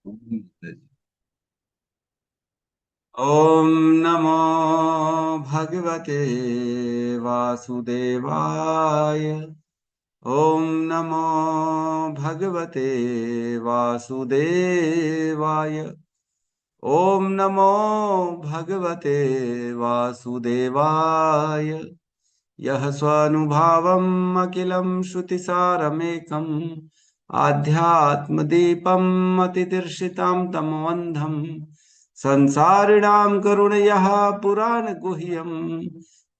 ओम नमो भगवते वासुदेवाय। ओम नमो भगवते वासुदेवाय। ओम नमो भगवते वासुदेवाय। यः स्वानुभावम् अखिलं श्रुतिसारमेकम् आध्यात्मदीपम् अतिदर्शितां तमोऽन्धम् संसारिणां करुणयः पुराणगुह्यम्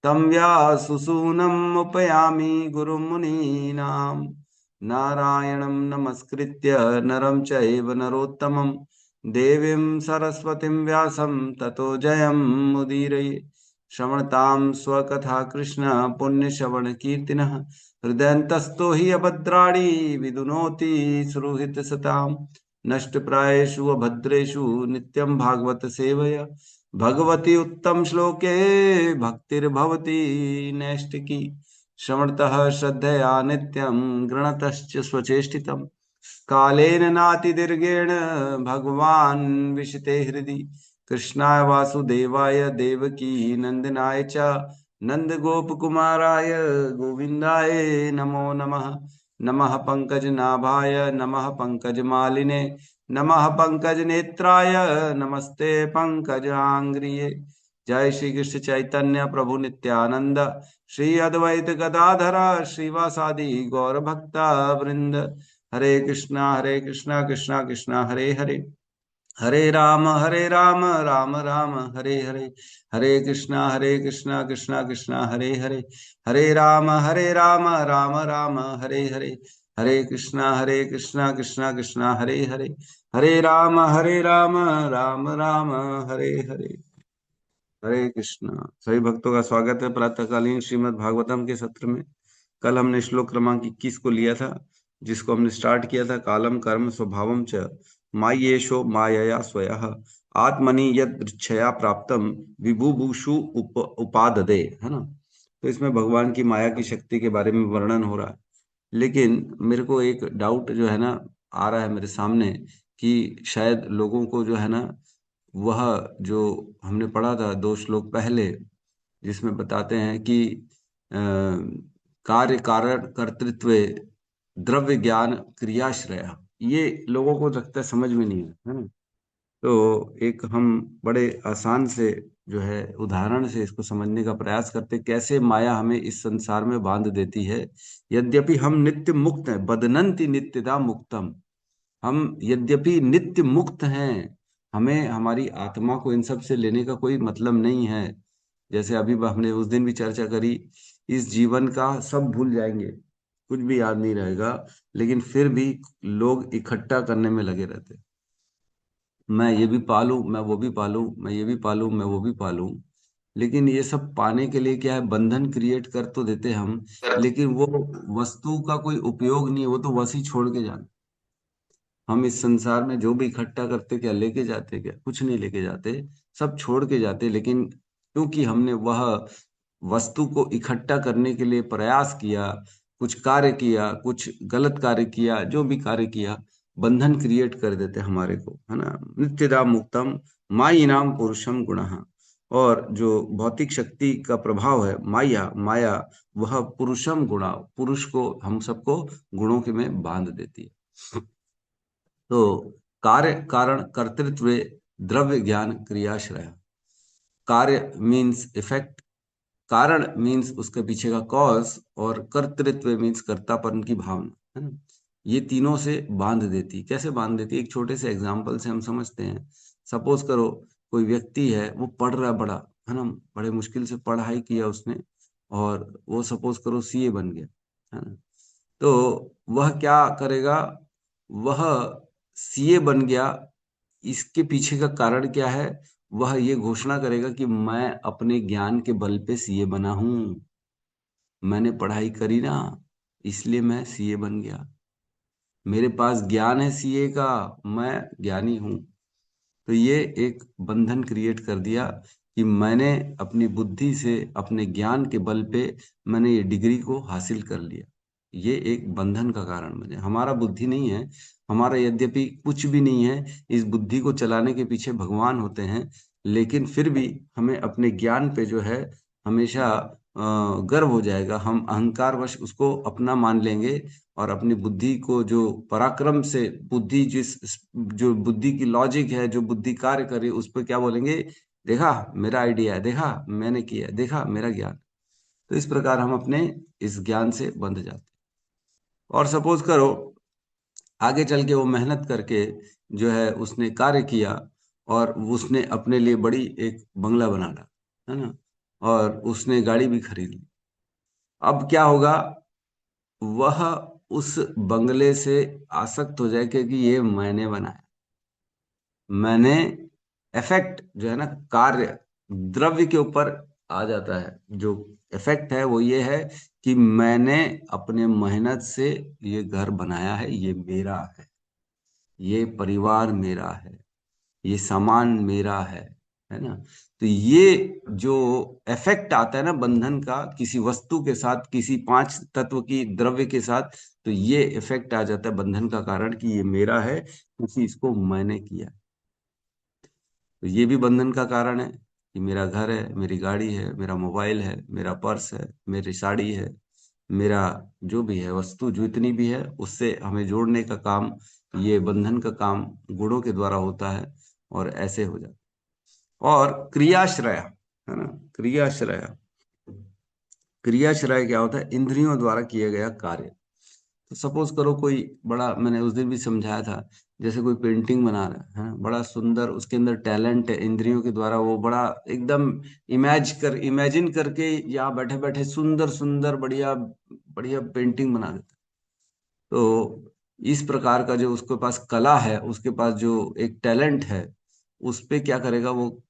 तं व्याससूनम् उपयामि गुरुमुनीनाम्। नारायणं नमस्कृत्य नरं चैव नरोत्तमं देवीं सरस्वतीं व्यासं ततो जयमुदीरये। श्रवणतां स्वकथा कृष्ण पुण्यश्रवण कीर्तिनः हृदयन्तस्थो हि अभद्राणि विदुनोति सुहृतसताम्। नष्टप्रायेषु अभद्रेषु नित्यं भागवत सेवया भगवती उत्तम श्लोके भक्तिर्भवति नैष्टिकी। श्रवणतः श्रद्धया नित्यं गृणतश्च स्वचेष्टितम् कालेन नातिदीर्घेण भगवान् विशते हृदि कृष्णाय वासुदेवाय देवकी नंदनाय च नंदगोपकुमाराय गोविन्दाय नमो नमः। नमः पंकजनाभाय नमः पंकजमालिने नमः पंकजनेत्राय नमस्ते पंकजांग्रिये। जय श्री कृष्ण चैतन्य प्रभु नित्यानंद श्री अद्वैत गदाधर श्रीवासादि गौर भक्ता वृंद। हरे कृष्णा कृष्णा कृष्णा हरे हरे हरे राम राम राम हरे हरे। हरे कृष्णा कृष्णा कृष्णा हरे हरे राम राम राम हरे हरे। हरे कृष्णा कृष्णा कृष्णा हरे हरे राम राम राम हरे हरे। हरे कृष्णा। सभी भक्तों का स्वागत है प्रातःकालीन श्रीमद् भागवतम के सत्र में। कल हमने श्लोक क्रमांक 21 को लिया था, जिसको हमने स्टार्ट किया था कालम कर्म स्वभावम च मायेशो मायया स्वयः आत्मनि यद इच्छया प्राप्तम विभुभूषु उपाददे, है ना। तो इसमें भगवान की माया की शक्ति के बारे में वर्णन हो रहा है। लेकिन मेरे को एक डाउट जो है ना आ रहा है मेरे सामने, कि शायद लोगों को जो है ना, वह जो हमने पढ़ा था 2 श्लोक पहले, जिसमें बताते हैं कि अ, कार्य कारण कर्तृत्व द्रव्य ज्ञान क्रियाश्रय, ये लोगों को लगता है समझ में नहीं है ना। तो एक हम बड़े आसान से जो है उदाहरण से इसको समझने का प्रयास करते हैं, कैसे माया हमें इस संसार में बांध देती है। यद्यपि हम नित्य मुक्त हैं, बदनंति नित्यता मुक्तम। हम यद्यपि नित्य मुक्त हैं, हमें हमारी आत्मा को इन सब से लेने का कोई मतलब नहीं है। जैसे अभी हमने उस दिन भी चर्चा करी, इस जीवन का सब भूल जाएंगे, कुछ भी याद नहीं रहेगा, लेकिन फिर भी लोग इकट्ठा करने में लगे रहते। मैं ये भी पालूं, मैं वो भी पालूं, मैं ये भी पालूं, मैं वो भी पालूं। लेकिन ये सब पाने के लिए क्या है, बंधन क्रिएट कर तो देते हम, लेकिन वो वस्तु का कोई उपयोग नहीं है, वो तो वैसे ही छोड़ के जाना। हम इस संसार में जो भी इकट्ठा करते, क्या लेके जाते? क्या कुछ नहीं लेके जाते, सब छोड़ के जाते। लेकिन क्योंकि हमने वह वस्तु को इकट्ठा करने के लिए प्रयास किया, कुछ कार्य किया, कुछ गलत कार्य किया, जो भी कार्य किया, बंधन क्रिएट कर देते हमारे को, है ना। नित्यदा मुक्तम माई नाम पुरुषम गुणः। और जो भौतिक शक्ति का प्रभाव है माया, माया वह पुरुषम गुणा, पुरुष को, हम सबको गुणों के में बांध देती है। तो कार्य कारण कर्तृत्व द्रव्य ज्ञान क्रियाश्रय। कार्य मीन्स इफेक्ट, कारण मीन्स उसके पीछे का कॉज, और कर्तृत्व मीन्स कर्तापन की भावना, है ना। ये तीनों से बांध देती। कैसे बांध देती? एक छोटे से एग्जांपल से हम समझते हैं। सपोज करो, कोई व्यक्ति है, वो पढ़ रहा है, बड़ा, है ना, बड़े मुश्किल से पढ़ाई किया उसने, और वो सपोज करो सीए बन गया, है ना। तो वह क्या करेगा? वह सीए बन गया, इसके पीछे का कारण क्या है? वह ये घोषणा करेगा कि मैं अपने ज्ञान के बल पे सीए बना हूं, मैंने पढ़ाई करी ना, इसलिए मैं सीए बन गया, मेरे पास ज्ञान है सीए का, मैं ज्ञानी हूं। तो ये एक बंधन क्रिएट कर दिया कि मैंने अपनी बुद्धि से, अपने ज्ञान के बल पे मैंने ये डिग्री को हासिल कर लिया। ये एक बंधन का कारण बने। हमारा बुद्धि नहीं है, हमारा यद्यपि कुछ भी नहीं है, इस बुद्धि को चलाने के पीछे भगवान होते हैं, लेकिन फिर भी हमें अपने ज्ञान पे जो है हमेशा गर्व हो जाएगा। हम अहंकारवश उसको अपना मान लेंगे और अपनी बुद्धि को जो पराक्रम से बुद्धि जिस जो बुद्धि की लॉजिक है, जो बुद्धि कार्य करे, उस पर क्या बोलेंगे, देखा मेरा आइडिया है, देखा मैंने किया, देखा मेरा ज्ञान। तो इस प्रकार हम अपने इस ज्ञान से बंध जाते हैं। और सपोज करो आगे चल के वो मेहनत करके जो है उसने कार्य किया और उसने अपने लिए बड़ी एक बंगला बना डाला, है ना, और उसने गाड़ी भी खरीद ली। अब क्या होगा, वह उस बंगले से आसक्त हो जाए क्योंकि ये मैंने बनाया। मैंने इफेक्ट जो है ना, कार्य द्रव्य के ऊपर आ जाता है। जो इफेक्ट है वो ये है कि मैंने अपने मेहनत से ये घर बनाया है, ये मेरा है, ये परिवार मेरा है, ये सामान मेरा है ना। तो ये जो इफेक्ट आता है ना बंधन का, किसी वस्तु के साथ, किसी पांच तत्व की द्रव्य के साथ, तो ये इफेक्ट आ जाता है बंधन का कारण कि ये मेरा है क्योंकि इसको मैंने किया। तो ये भी बंधन का कारण है कि मेरा घर है, मेरी गाड़ी है, मेरा मोबाइल है, मेरा पर्स है, मेरी साड़ी है, मेरा जो भी है वस्तु, जो इतनी भी है, उससे हमें जोड़ने का काम, ये बंधन का काम गुणों के द्वारा होता है। और ऐसे हो जाता है। और क्रियाश्रय है ना, क्रियाश्रय, क्रियाश्रय क्या होता है, इंद्रियों द्वारा किया गया कार्य। तो सपोज करो कोई बड़ा, मैंने उस दिन भी समझाया था, जैसे कोई पेंटिंग बना रहा है, बड़ा सुंदर, उसके अंदर टैलेंट है, इंद्रियों के द्वारा वो बड़ा एकदम इमेजिन करके यहाँ बैठे बैठे सुंदर सुंदर बढ़िया बढ़िया पेंटिंग बना देता है। तो इस प्रकार का जो उसके पास कला है, उसके पास जो एक टैलेंट है, उस पे क्या करेगा वो,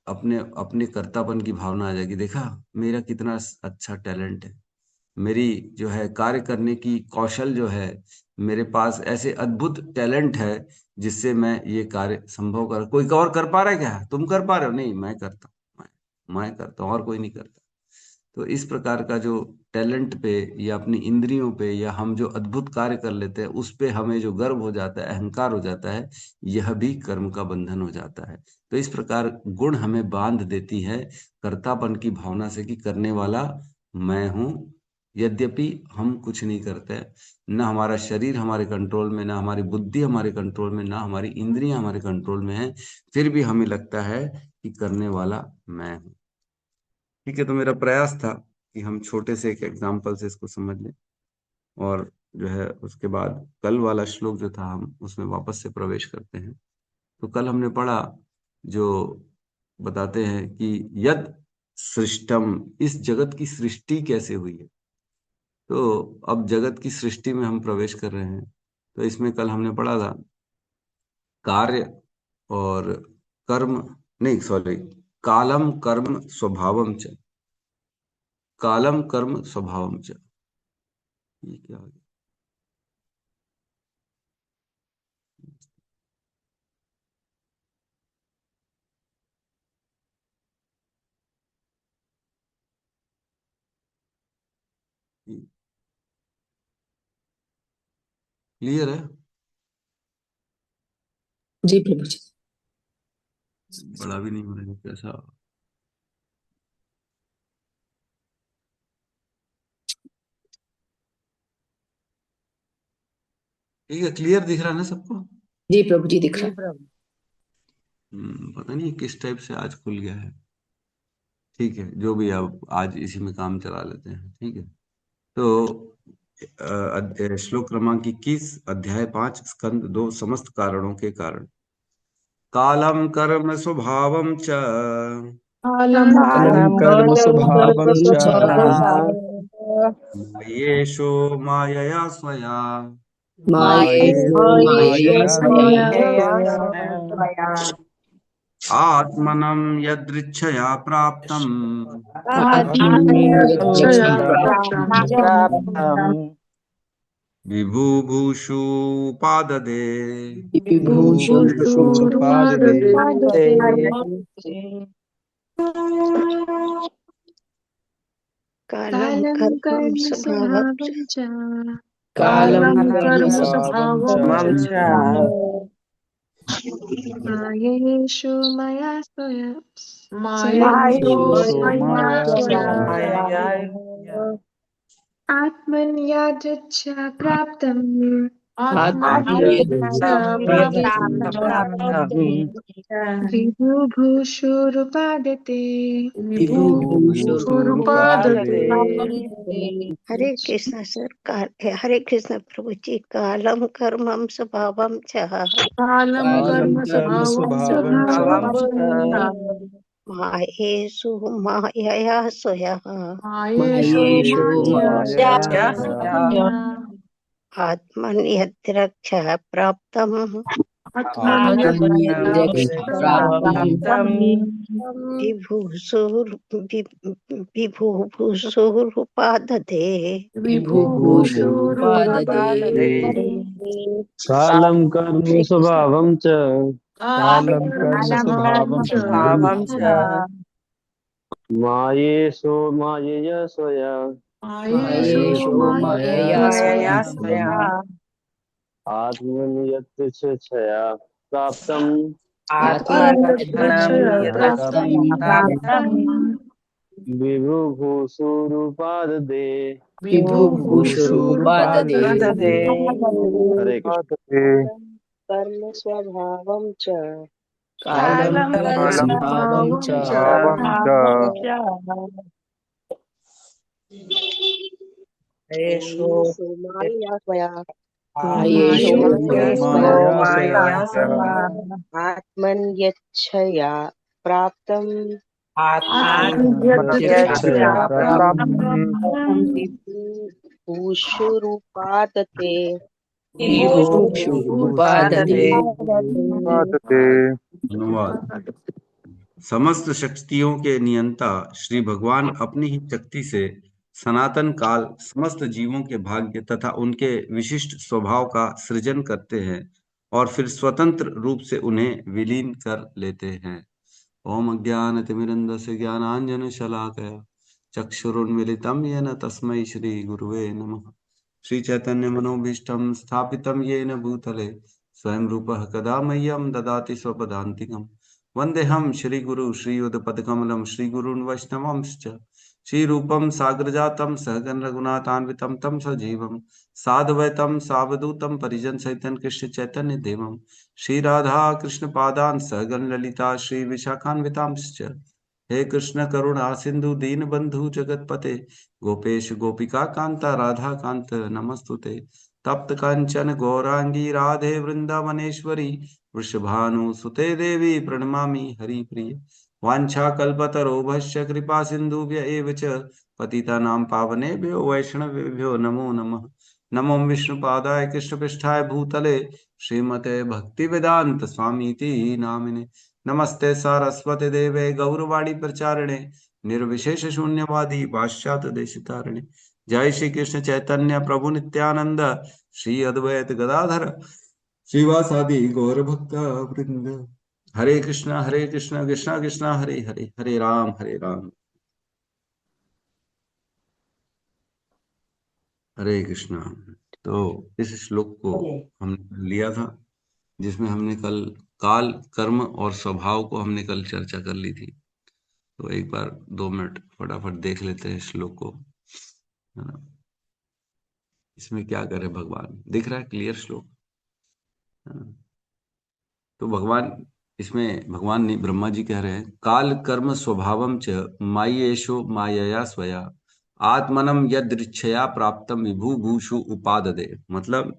अपने अपने कर्तापन की भावना आ जाएगी, देखा मेरा कितना अच्छा टैलेंट है, मेरी जो है कार्य करने की कौशल जो है, मेरे पास ऐसे अद्भुत टैलेंट है जिससे मैं ये कार्य संभव कर, कोई और कर पा रहा है क्या, तुम कर पा रहे हो, नहीं मैं करता हूँ, मैं करता हूँ और कोई नहीं करता। तो इस प्रकार का जो टैलेंट पे या अपनी इंद्रियों पे या हम जो अद्भुत कार्य कर लेते हैं उस पे हमें जो गर्व हो जाता है, अहंकार हो जाता है, यह भी कर्म का बंधन हो जाता है। तो इस प्रकार गुण हमें बांध देती है कर्तापन की भावना से कि करने वाला मैं हूँ। यद्यपि हम कुछ नहीं करते, न हमारा शरीर हमारे कंट्रोल में, ना हमारी बुद्धि हमारे कंट्रोल में, ना हमारी इंद्रियां हमारे कंट्रोल में है, फिर भी हमें लगता है कि करने वाला मैं हूँ। ठीक है, तो मेरा प्रयास था कि हम छोटे से एक एग्जाम्पल से इसको समझ लें, और जो है उसके बाद कल वाला श्लोक जो था हम उसमें वापस से प्रवेश करते हैं। तो कल हमने पढ़ा, जो बताते हैं कि यद सृष्टम, इस जगत की सृष्टि कैसे हुई है। तो अब जगत की सृष्टि में हम प्रवेश कर रहे हैं। तो इसमें कल हमने पढ़ा था कार्य और कर्म, नहीं सॉरी, कालम कर्म स्वभावम च, कालम कर्म स्वभावम च, ये क्या हो गया, क्लियर है। जी प्रभु जी। बड़ा भी नहीं हो रहा है कैसा। ठीक है, क्लियर दिख रहा है ना सबको। जी प्रभु जी दिख जी रहा है। प्रभु। पता नहीं किस टाइप से आज खुल गया है। ठीक है, जो भी, अब आज इसी में काम चला लेते हैं, ठीक है। तो श्लोक क्रमांक 21, अध्याय 5, स्कंद 2, समस्त कारणों के कारण। कालम कर्म स्वभावम च, कालम कालं कर्म कालं कर्म कर्म स्वभावं च स्वभावः मयेशो मायया स्वया, मायेषु मायेषु मायया मायेषु स्वया मायया मायया स्वया स्वया आत्मनं यदृच्छया प्राप्तम् आत्मनि आत्मन्यच्छया यच्चया आत्मन्यच्छया प्राप्तम् प्राप्तम् विभुभूषुपाददे। विभूषुरुपाददे कालं कालं कर्म कर्म स्वभावः च स्वभावं च कालं कालं कर्म कर्म स्वभावं च स्वभावं च मायेषु मया स्वयं मायेषु मायेषु मया मया मया स्वयं आत्मन्यादृच्छा प्राप्तं आत्मन्यच्च प्राप्तं विभुभूषुरुपादते विभूभूषुरुपादते हरे कृष्ण सर हरे कृष्ण प्रभु जी। कालम कर्मम स्वभावम च कालं कर्म स्वभावं च मायेषु मायया स्वयः मायेषु मायया स्वया आत्मन्यद्रक्ष प्राप्तम् आत्मन्यच्च प्राप्तं विभुभूषुरुपादते विभुभूषुरुपादते कालं कर्म स्वभावं च कालं कर्म स्वभावं च मायेषु मायया स्वया मायेषु मायया स्वया आत्मनियतया प्राप्तम् आत्मन्यच्च प्राप्तं विभुभूषुरुपादते विभुभूषुरुपादते हरे कृष्ण। कर्म स्वभावं च कालं कर्म स्वभावं च मायेषु मायया स्वया मायेषु माया स्वया आत्मन्यच्छया प्राप्तं आत्मनियतया प्राप्तम् भूषुरुपादते विभुभूषुरुपादते धन्यवाद। समस्त शक्तियों के नियंता श्री भगवान अपनी ही शक्ति से सनातन काल समस्त जीवों के भाग्य तथा उनके विशिष्ट स्वभाव का सृजन करते हैं और फिर स्वतंत्र रूप से उन्हें विलीन कर लेते हैं। ओम अज्ञानतिमिरन्धस्य ज्ञानाञ्जनशलाकया चक्षुरुन्मिलितं येन तस्मै श्री गुरुवे नमः। श्री चैतन्य मनोभीष्टं स्थापितं येन भूतले स्वयं रूपः कदा मह्यं ददाति स्वपदान्तिकम्। वन्देऽहं श्रीगुरु श्रीयुतपदकमलं श्रीगुरून् वैष्णवांश्च श्रीरूपं साग्रजातं सहगण रघुनाथान्वितं तं सजीवं साद्वैतं सावधूतं परिजनसहितं कृष्ण चैतन्य देवं श्रीराधा कृष्ण पादान् सहगण ललिता श्री विशाखान्वितांश्च। हे कृष्ण करुणा सिंधु दीनबंधु जगतपते गोपेश गोपिका कांता राधा कांत नमस्तुते। तप्त कांचन गौरांगी राधे वृंदावनेश्वरी वृषभानुसुते देवी प्रणमामि हरिप्रिय। वाञ्छाकल्पतरोभश्च कृपा सिन्धुभ्य एव च पतितानां पावनेभ्यो वैष्णवेभ्यो नमो नमः। नमो विष्णुपादाय कृष्णपृष्ठाय भूतले श्रीमते भक्तिवेदांत स्वामीति नामिने। नमस्ते सारस्वती देवे गौरवाणी प्रचारिणे निर्विशेष शून्यवादी पाश्चात्य देशतारिणे। जय श्री कृष्ण चैतन्य प्रभु नित्यानंद श्री अद्वैत गदाधर श्रीवासादि गौर भक्त वृंद। हरे कृष्णा कृष्णा कृष्णा हरे हरे हरे राम हरे कृष्णा। तो इस श्लोक को हमने लिया था जिसमें हमने कल काल कर्म और स्वभाव को हमने कल चर्चा कर ली थी। तो एक बार 2 मिनट फटाफट देख लेते हैं श्लोक को, है ना। इसमें क्या करे भगवान, दिख रहा है क्लियर श्लोक, है ना। तो भगवान नहीं, ब्रह्मा जी कह रहे हैं काल कर्म स्वभावम च मायेषु मायया स्वया आत्मनम यदृच्छया प्राप्तम विभू भूषु उपाददे। मतलब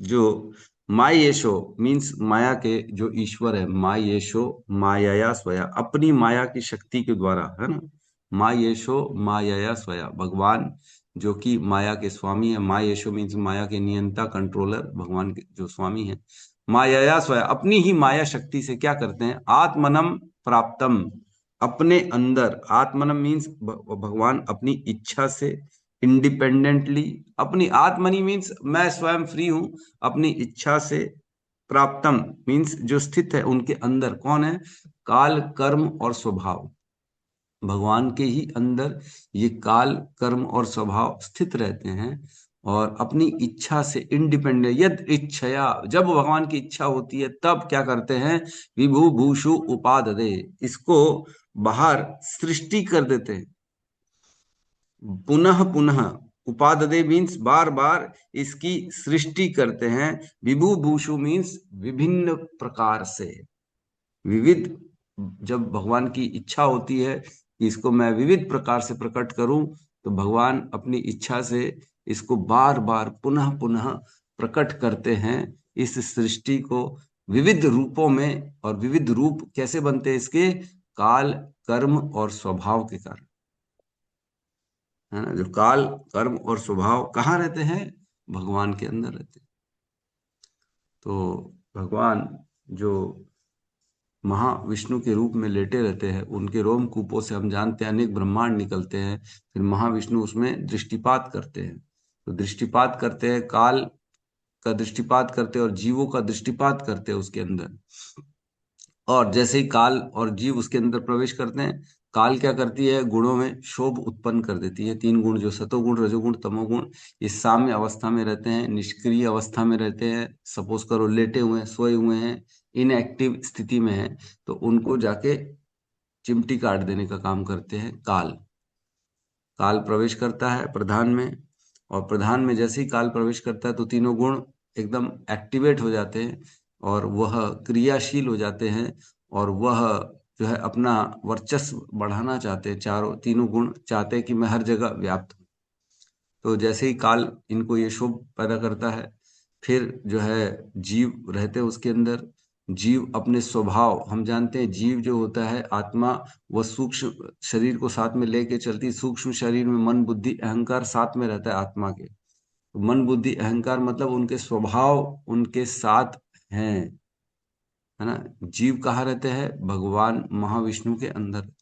जो मायेशो मीन्स माया के जो ईश्वर है, मायेशो मायया स्वया अपनी माया की शक्ति के द्वारा, है ना। मायेशो मायया स्वया भगवान जो कि माया के स्वामी है। मायेशो मीन्स माया के नियंता कंट्रोलर भगवान के जो स्वामी है। माया स्वयं अपनी ही माया शक्ति से क्या करते हैं, आत्मनम प्राप्तम अपने अंदर। आत्मनम मीन्स भगवान अपनी इच्छा से इंडिपेंडेंटली, अपनी आत्मनि मीन्स मैं स्वयं फ्री हूं, अपनी इच्छा से प्राप्तम मीन्स जो स्थित है उनके अंदर। कौन है, काल कर्म और स्वभाव। भगवान के ही अंदर ये काल कर्म और स्वभाव स्थित रहते हैं और अपनी इच्छा से इंडिपेंडेंट, यद इच्छया, जब भगवान की इच्छा होती है तब क्या करते हैं, विभू भूषु उपाददे, इसको बाहर सृष्टि कर देते हैं। पुनः पुनः, उपाददे मीन्स बार बार इसकी सृष्टि करते हैं। विभू भूषु मीन्स विभिन्न प्रकार से, विविध, जब भगवान की इच्छा होती है कि इसको मैं विविध प्रकार से प्रकट करूं, तो भगवान अपनी इच्छा से इसको बार बार पुनः पुनः प्रकट करते हैं, इस सृष्टि को विविध रूपों में। और विविध रूप कैसे बनते हैं इसके, काल, कर्म और स्वभाव के कारण, है ना। जो काल, कर्म और स्वभाव कहाँ रहते हैं, भगवान के अंदर रहते हैं। तो भगवान जो महाविष्णु के रूप में लेटे रहते हैं, उनके रोमकूपों से हम जानते हैं अनेक ब्रह्मांड निकलते हैं, फिर महाविष्णु उसमें दृष्टिपात करते हैं। तो दृष्टिपात करते हैं, काल का दृष्टिपात करते हैं और जीवों का दृष्टिपात करते हैं उसके अंदर। और जैसे ही काल और जीव उसके अंदर प्रवेश करते हैं, काल क्या करती है, गुणों में शोभ उत्पन्न कर देती है। तीन गुण जो सतोगुण, रजोगुण, तमोगुण, ये साम्य अवस्था में रहते हैं, निष्क्रिय अवस्था में रहते हैं। सपोज करो लेटे हुए हैं, सोए हुए हैं, इनएक्टिव स्थिति में है, तो उनको जाके चिमटी काट देने का काम करते हैं काल। काल प्रवेश करता है प्रधान में, और प्रधान में जैसे ही काल प्रवेश करता है तो तीनों गुण एकदम एक्टिवेट हो जाते हैं और वह क्रियाशील हो जाते हैं, और वह जो है अपना वर्चस्व बढ़ाना चाहते हैं। चारों तीनों गुण चाहते हैं कि मैं हर जगह व्याप्त हूँ। तो जैसे ही काल इनको ये शोभ पैदा करता है, फिर जो है जीव रहते हैं उसके अंदर। जीव अपने स्वभाव, हम जानते हैं जीव जो होता है आत्मा, वह सूक्ष्म शरीर को साथ में लेके चलती है। सूक्ष्म शरीर में मन, बुद्धि, अहंकार साथ में रहता है आत्मा के। तो मन, बुद्धि, अहंकार मतलब उनके स्वभाव उनके साथ हैं, है ना। जीव कहाँ रहते हैं, भगवान महाविष्णु के अंदर।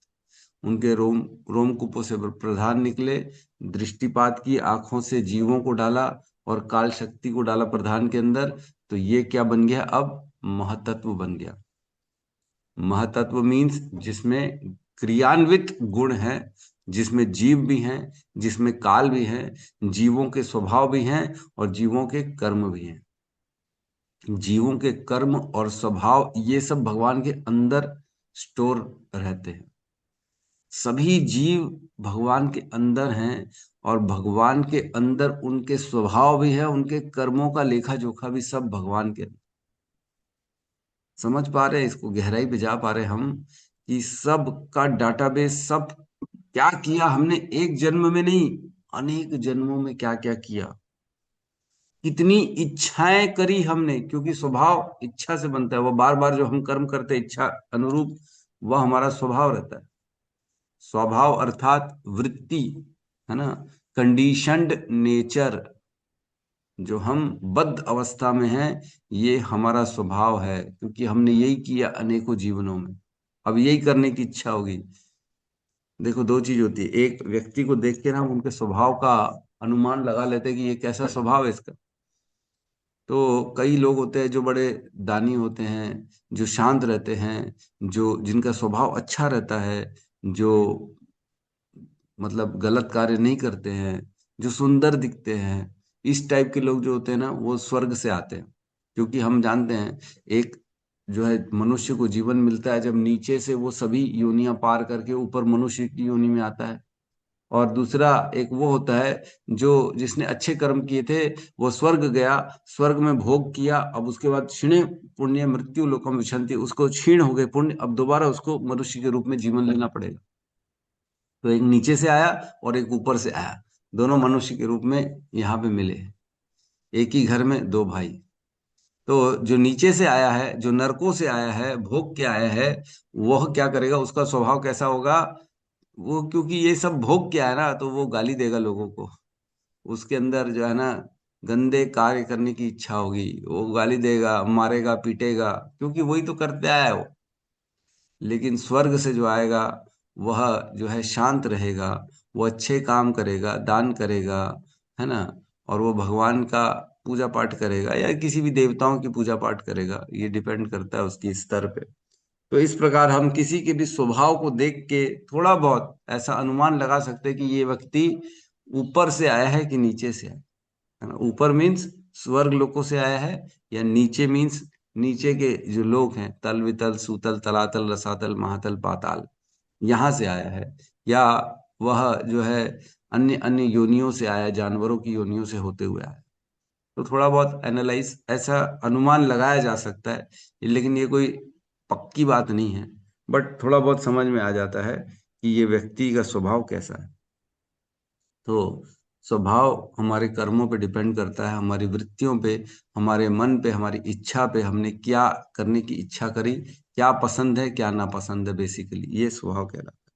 उनके रोमकूपों से प्रधान निकले, दृष्टिपात की, आंखों से जीवों को डाला और काल शक्ति को डाला प्रधान के अंदर। तो ये क्या बन गया, अब महतत्व बन गया। महतत्व मीन्स जिसमें क्रियान्वित गुण है, जिसमें जीव भी हैं, जिसमें काल भी है, जीवों के स्वभाव भी हैं और जीवों के कर्म भी हैं। जीवों के कर्म और स्वभाव ये सब भगवान के अंदर स्टोर रहते हैं। सभी जीव भगवान के अंदर हैं और भगवान के अंदर उनके स्वभाव भी है, उनके कर्मों का लेखा जोखा भी सब भगवान के। समझ पा रहे हैं इसको, गहराई पे जा पा रहे हैं हम कि सब का डाटाबेस, सब क्या किया हमने एक जन्म में नहीं, अनेक जन्मों में क्या क्या किया, कितनी इच्छाएं करी हमने, क्योंकि स्वभाव इच्छा से बनता है। वो बार बार जो हम कर्म करते हैं इच्छा अनुरूप, वह हमारा स्वभाव रहता है। स्वभाव अर्थात वृत्ति, है ना, कंडीशनड नेचर, जो हम बद्ध अवस्था में हैं, ये हमारा स्वभाव है, क्योंकि हमने यही किया अनेकों जीवनों में। अब यही करने की इच्छा होगी। देखो दो चीज होती है, एक व्यक्ति को देख के ना हम उनके स्वभाव का अनुमान लगा लेते हैं कि ये कैसा स्वभाव है इसका। तो कई लोग होते हैं जो बड़े दानी होते हैं, जो शांत रहते हैं, जो जिनका स्वभाव अच्छा रहता है, जो मतलब गलत कार्य नहीं करते हैं, जो सुंदर दिखते हैं। इस टाइप के लोग जो होते हैं ना, वो स्वर्ग से आते हैं। क्योंकि हम जानते हैं एक जो है मनुष्य को जीवन मिलता है जब नीचे से वो सभी योनियां पार करके ऊपर मनुष्य की योनि में आता है। और दूसरा एक वो होता है जो जिसने अच्छे कर्म किए थे, वो स्वर्ग गया, स्वर्ग में भोग किया, अब उसके बाद क्षीणे पुण्य मृत्यु लोकम विशंति, उसको क्षीण हो गए पुण्य, अब दोबारा उसको मनुष्य के रूप में जीवन लेना पड़ेगा। तो एक नीचे से आया और एक ऊपर से आया, दोनों मनुष्य के रूप में यहाँ पे मिले, एक ही घर में दो भाई। तो जो नीचे से आया है, जो नरकों से आया है, भोग के आया है, वह क्या करेगा, उसका स्वभाव कैसा होगा, वो क्योंकि ये सब भोग के आया ना, तो वो गाली देगा लोगों को। उसके अंदर जो है ना गंदे कार्य करने की इच्छा होगी, वो गाली देगा, मारेगा, पीटेगा, क्योंकि वही तो करते आया है वो। लेकिन स्वर्ग से जो आएगा वह जो है शांत रहेगा, वो अच्छे काम करेगा, दान करेगा, है ना, और वो भगवान का पूजा पाठ करेगा या किसी भी देवताओं की पूजा पाठ करेगा, ये डिपेंड करता है उसकी स्तर पे। तो इस प्रकार हम किसी के भी स्वभाव को देख के थोड़ा बहुत ऐसा अनुमान लगा सकते हैं कि ये व्यक्ति ऊपर से आया है कि नीचे से आया। है ना। ऊपर मीन्स स्वर्ग लोकों से आया है, या नीचे मीन्स नीचे के जो लोग हैं, तल वितल सूतल तलातल रसातल महातल पाताल, यहाँ से आया है, या वह जो है अन्य अन्य योनियों से आया, जानवरों की योनियों से होते हुए आया। तो थोड़ा बहुत एनालाइज, ऐसा अनुमान लगाया जा सकता है, लेकिन ये कोई पक्की बात नहीं है, बट थोड़ा बहुत समझ में आ जाता है कि ये व्यक्ति का स्वभाव कैसा है। तो स्वभाव हमारे कर्मों पे डिपेंड करता है, हमारी वृत्तियों पे, हमारे मन पे, हमारी इच्छा पे, हमने क्या करने की इच्छा करी, क्या पसंद है क्या नापसंद है, बेसिकली ये स्वभाव कहलाता है।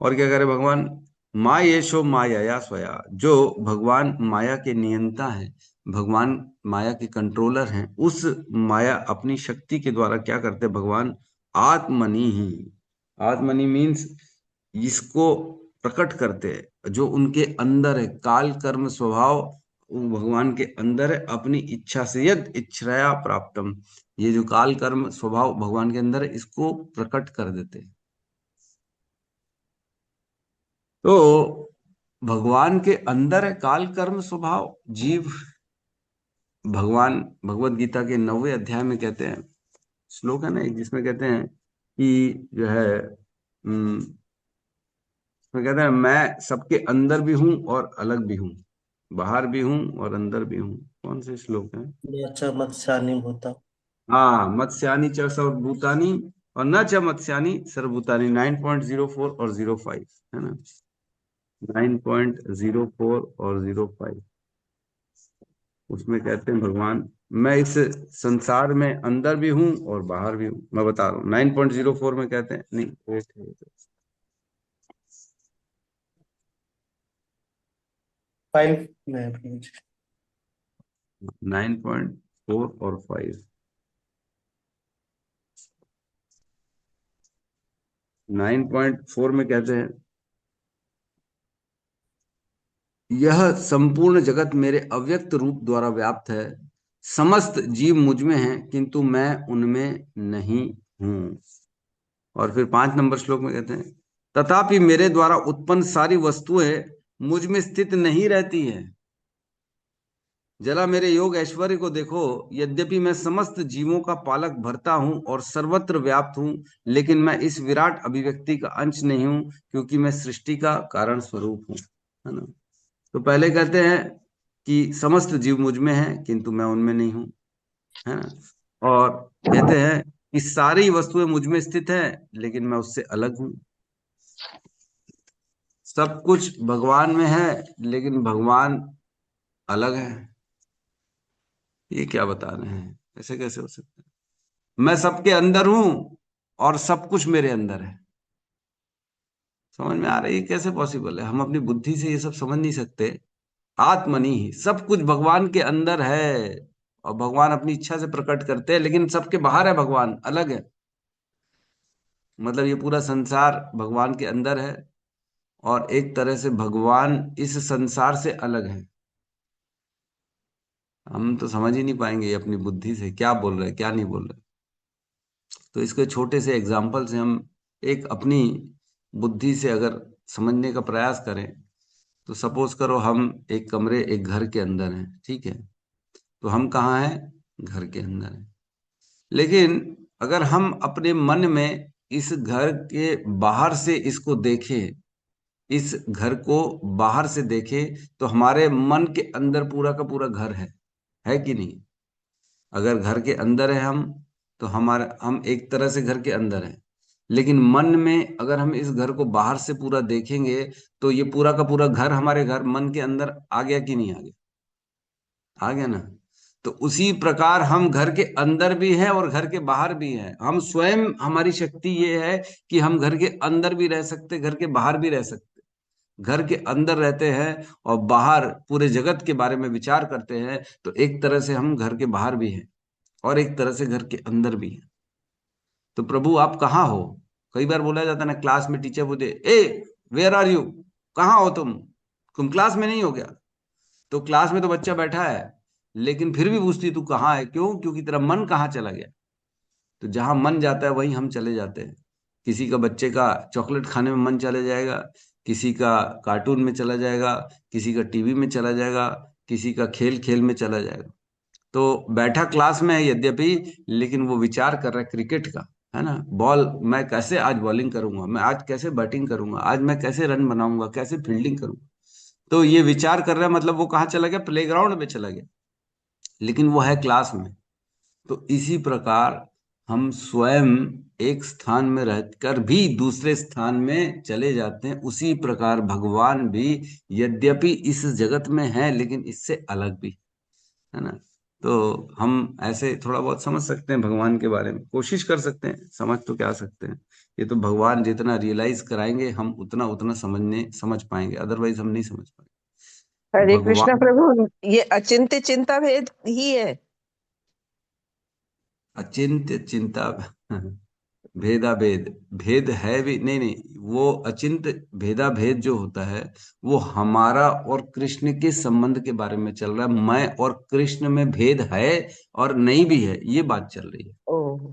और क्या करे भगवान, मायेशो माया स्वया, जो भगवान माया के नियंता है, भगवान माया के कंट्रोलर हैं, उस माया अपनी शक्ति के द्वारा क्या करते हैं भगवान, आत्मनि ही, आत्मनि मीन्स इसको प्रकट करते हैं, जो उनके अंदर है, काल कर्म स्वभाव वो भगवान के अंदर है, अपनी इच्छा से, यद इच्छया प्राप्तम, ये जो काल कर्म स्वभाव भगवान के अंदर है, इसको प्रकट कर देते हैं। तो भगवान के अंदर है काल कर्म स्वभाव, जीव, भगवान भगवत गीता के 9वें अध्याय में कहते हैं, श्लोक है ना एक, जिसमें कहते हैं कि जो है उसमें कहते हैं मैं सबके अंदर भी हूं और अलग भी हूं, बाहर भी हूं और अंदर भी हूं। कौन से श्लोक है? अच्छा मत्स्यानि होता। हाँ, मत्स्यानि च सर्वभूतानि, और न च मत्स्यानि सर्वभूतानि, 9.04 और 05 है ना, 9.04 और 05, उसमें कहते हैं भगवान मैं इस संसार में अंदर भी हूं और बाहर भी हूं। मैं बता रहा हूँ 9.04 में कहते हैं, नहीं वेट, 5 में भी। 9.4 और 5, 9.4 में कहते हैं यह संपूर्ण जगत मेरे अव्यक्त रूप द्वारा व्याप्त है, समस्त जीव मुझ में हैं किंतु मैं उनमें नहीं हूं। और फिर 5 नंबर श्लोक में कहते हैं तथापि मेरे द्वारा उत्पन्न सारी वस्तुएं मुझ में स्थित नहीं रहती है। जरा मेरे योग ऐश्वर्य को देखो, यद्यपि मैं समस्त जीवों का पालक भरता हूं और सर्वत्र व्याप्त हूं, लेकिन मैं इस विराट अभिव्यक्ति का अंश नहीं हूं, क्योंकि मैं सृष्टि का कारण स्वरूप हूं, है ना। तो पहले कहते हैं कि समस्त जीव मुझ में है किंतु मैं उनमें नहीं हूं, है ना। और कहते हैं कि सारी वस्तुएं मुझ में स्थित है, लेकिन मैं उससे अलग हूं। सब कुछ भगवान में है, लेकिन भगवान अलग है। ये क्या बता रहे हैं, ऐसे कैसे हो सकता है? मैं सबके अंदर हूं और सब कुछ मेरे अंदर है। समझ में आ रही है कैसे पॉसिबल है? हम अपनी बुद्धि से ये सब समझ नहीं सकते। आत्मनि ही, सब कुछ भगवान के अंदर है, और भगवान अपनी इच्छा से प्रकट करते हैं, लेकिन सबके बाहर है भगवान, अलग है। मतलब ये पूरा संसार भगवान के अंदर है, और एक तरह से भगवान इस संसार से अलग है। हम तो समझ ही नहीं पाएंगे ये अपनी बुद्धि से क्या बोल रहे हैं क्या नहीं बोल रहे। तो इसके छोटे से एग्जाम्पल से हम एक अपनी बुद्धि से अगर समझने का प्रयास करें, तो सपोज करो हम एक कमरे, एक घर के अंदर हैं, ठीक है। तो हम कहाँ हैं? घर के अंदर हैं। लेकिन अगर हम अपने मन में इस घर के बाहर से इसको देखें, इस घर को बाहर से देखें, तो हमारे मन के अंदर पूरा का पूरा घर है कि नहीं? अगर घर के अंदर है हम, तो हम एक तरह से घर के अंदर हैं। लेकिन मन में अगर हम इस घर को बाहर से पूरा देखेंगे, तो ये पूरा का पूरा घर हमारे घर मन के अंदर आ गया कि नहीं आ गया? आ गया ना। तो उसी प्रकार हम घर के अंदर भी हैं और घर के बाहर भी हैं। हम स्वयं, हमारी शक्ति ये है कि हम घर के अंदर भी रह सकते, घर के बाहर भी रह सकते। घर के अंदर रहते हैं और बाहर पूरे जगत के बारे में विचार करते हैं, तो एक तरह से हम घर के बाहर भी हैं और एक तरह से घर के अंदर भी हैं। तो प्रभु आप कहाँ हो? कई बार बोला जाता है ना, क्लास में टीचर बोलते ए वेयर आर यू, कहाँ हो तुम क्लास में नहीं हो क्या? तो क्लास में तो बच्चा बैठा है, लेकिन फिर भी पूछती तू कहाँ है, क्यों? क्योंकि तेरा मन कहाँ चला गया। तो जहां मन जाता है वहीं हम चले जाते हैं। किसी का, बच्चे का चॉकलेट खाने में मन चला जाएगा, किसी का कार्टून में चला जाएगा, किसी का टीवी में चला जाएगा, किसी का खेल खेल में चला जाएगा। तो बैठा क्लास में है यद्यपि, लेकिन वो विचार कर रहा है क्रिकेट का, है ना। बॉल, मैं कैसे आज बॉलिंग करूंगा, मैं आज कैसे बैटिंग करूंगा, आज मैं कैसे रन बनाऊंगा, कैसे फील्डिंग करूंगा। तो ये विचार कर रहा है, मतलब वो कहाँ चला गया, प्लेग्राउंड में चला गया, लेकिन वो है क्लास में। तो इसी प्रकार हम स्वयं एक स्थान में रहकर भी दूसरे स्थान में चले जाते हैं। उसी प्रकार भगवान भी यद्यपि इस जगत में है, लेकिन इससे अलग भी है ना। तो हम ऐसे थोड़ा बहुत समझ सकते हैं भगवान के बारे में, कोशिश कर सकते हैं, समझ तो क्या सकते हैं। ये तो भगवान जितना रियलाइज कराएंगे हम उतना उतना समझ पाएंगे, अदरवाइज हम नहीं समझ पाएंगे। तो हरे कृष्णा भगवान प्रभु, ये अचिंत्य चिंता भेद ही है। अचिंत्य चिंता भेदा भेद, भेद है भी नहीं, नहीं, वो अचिंत्य भेदा भेद जो होता है वो हमारा और कृष्ण के संबंध के बारे में चल रहा है। मैं और कृष्ण में भेद है और नहीं भी है, ये बात चल रही ओह।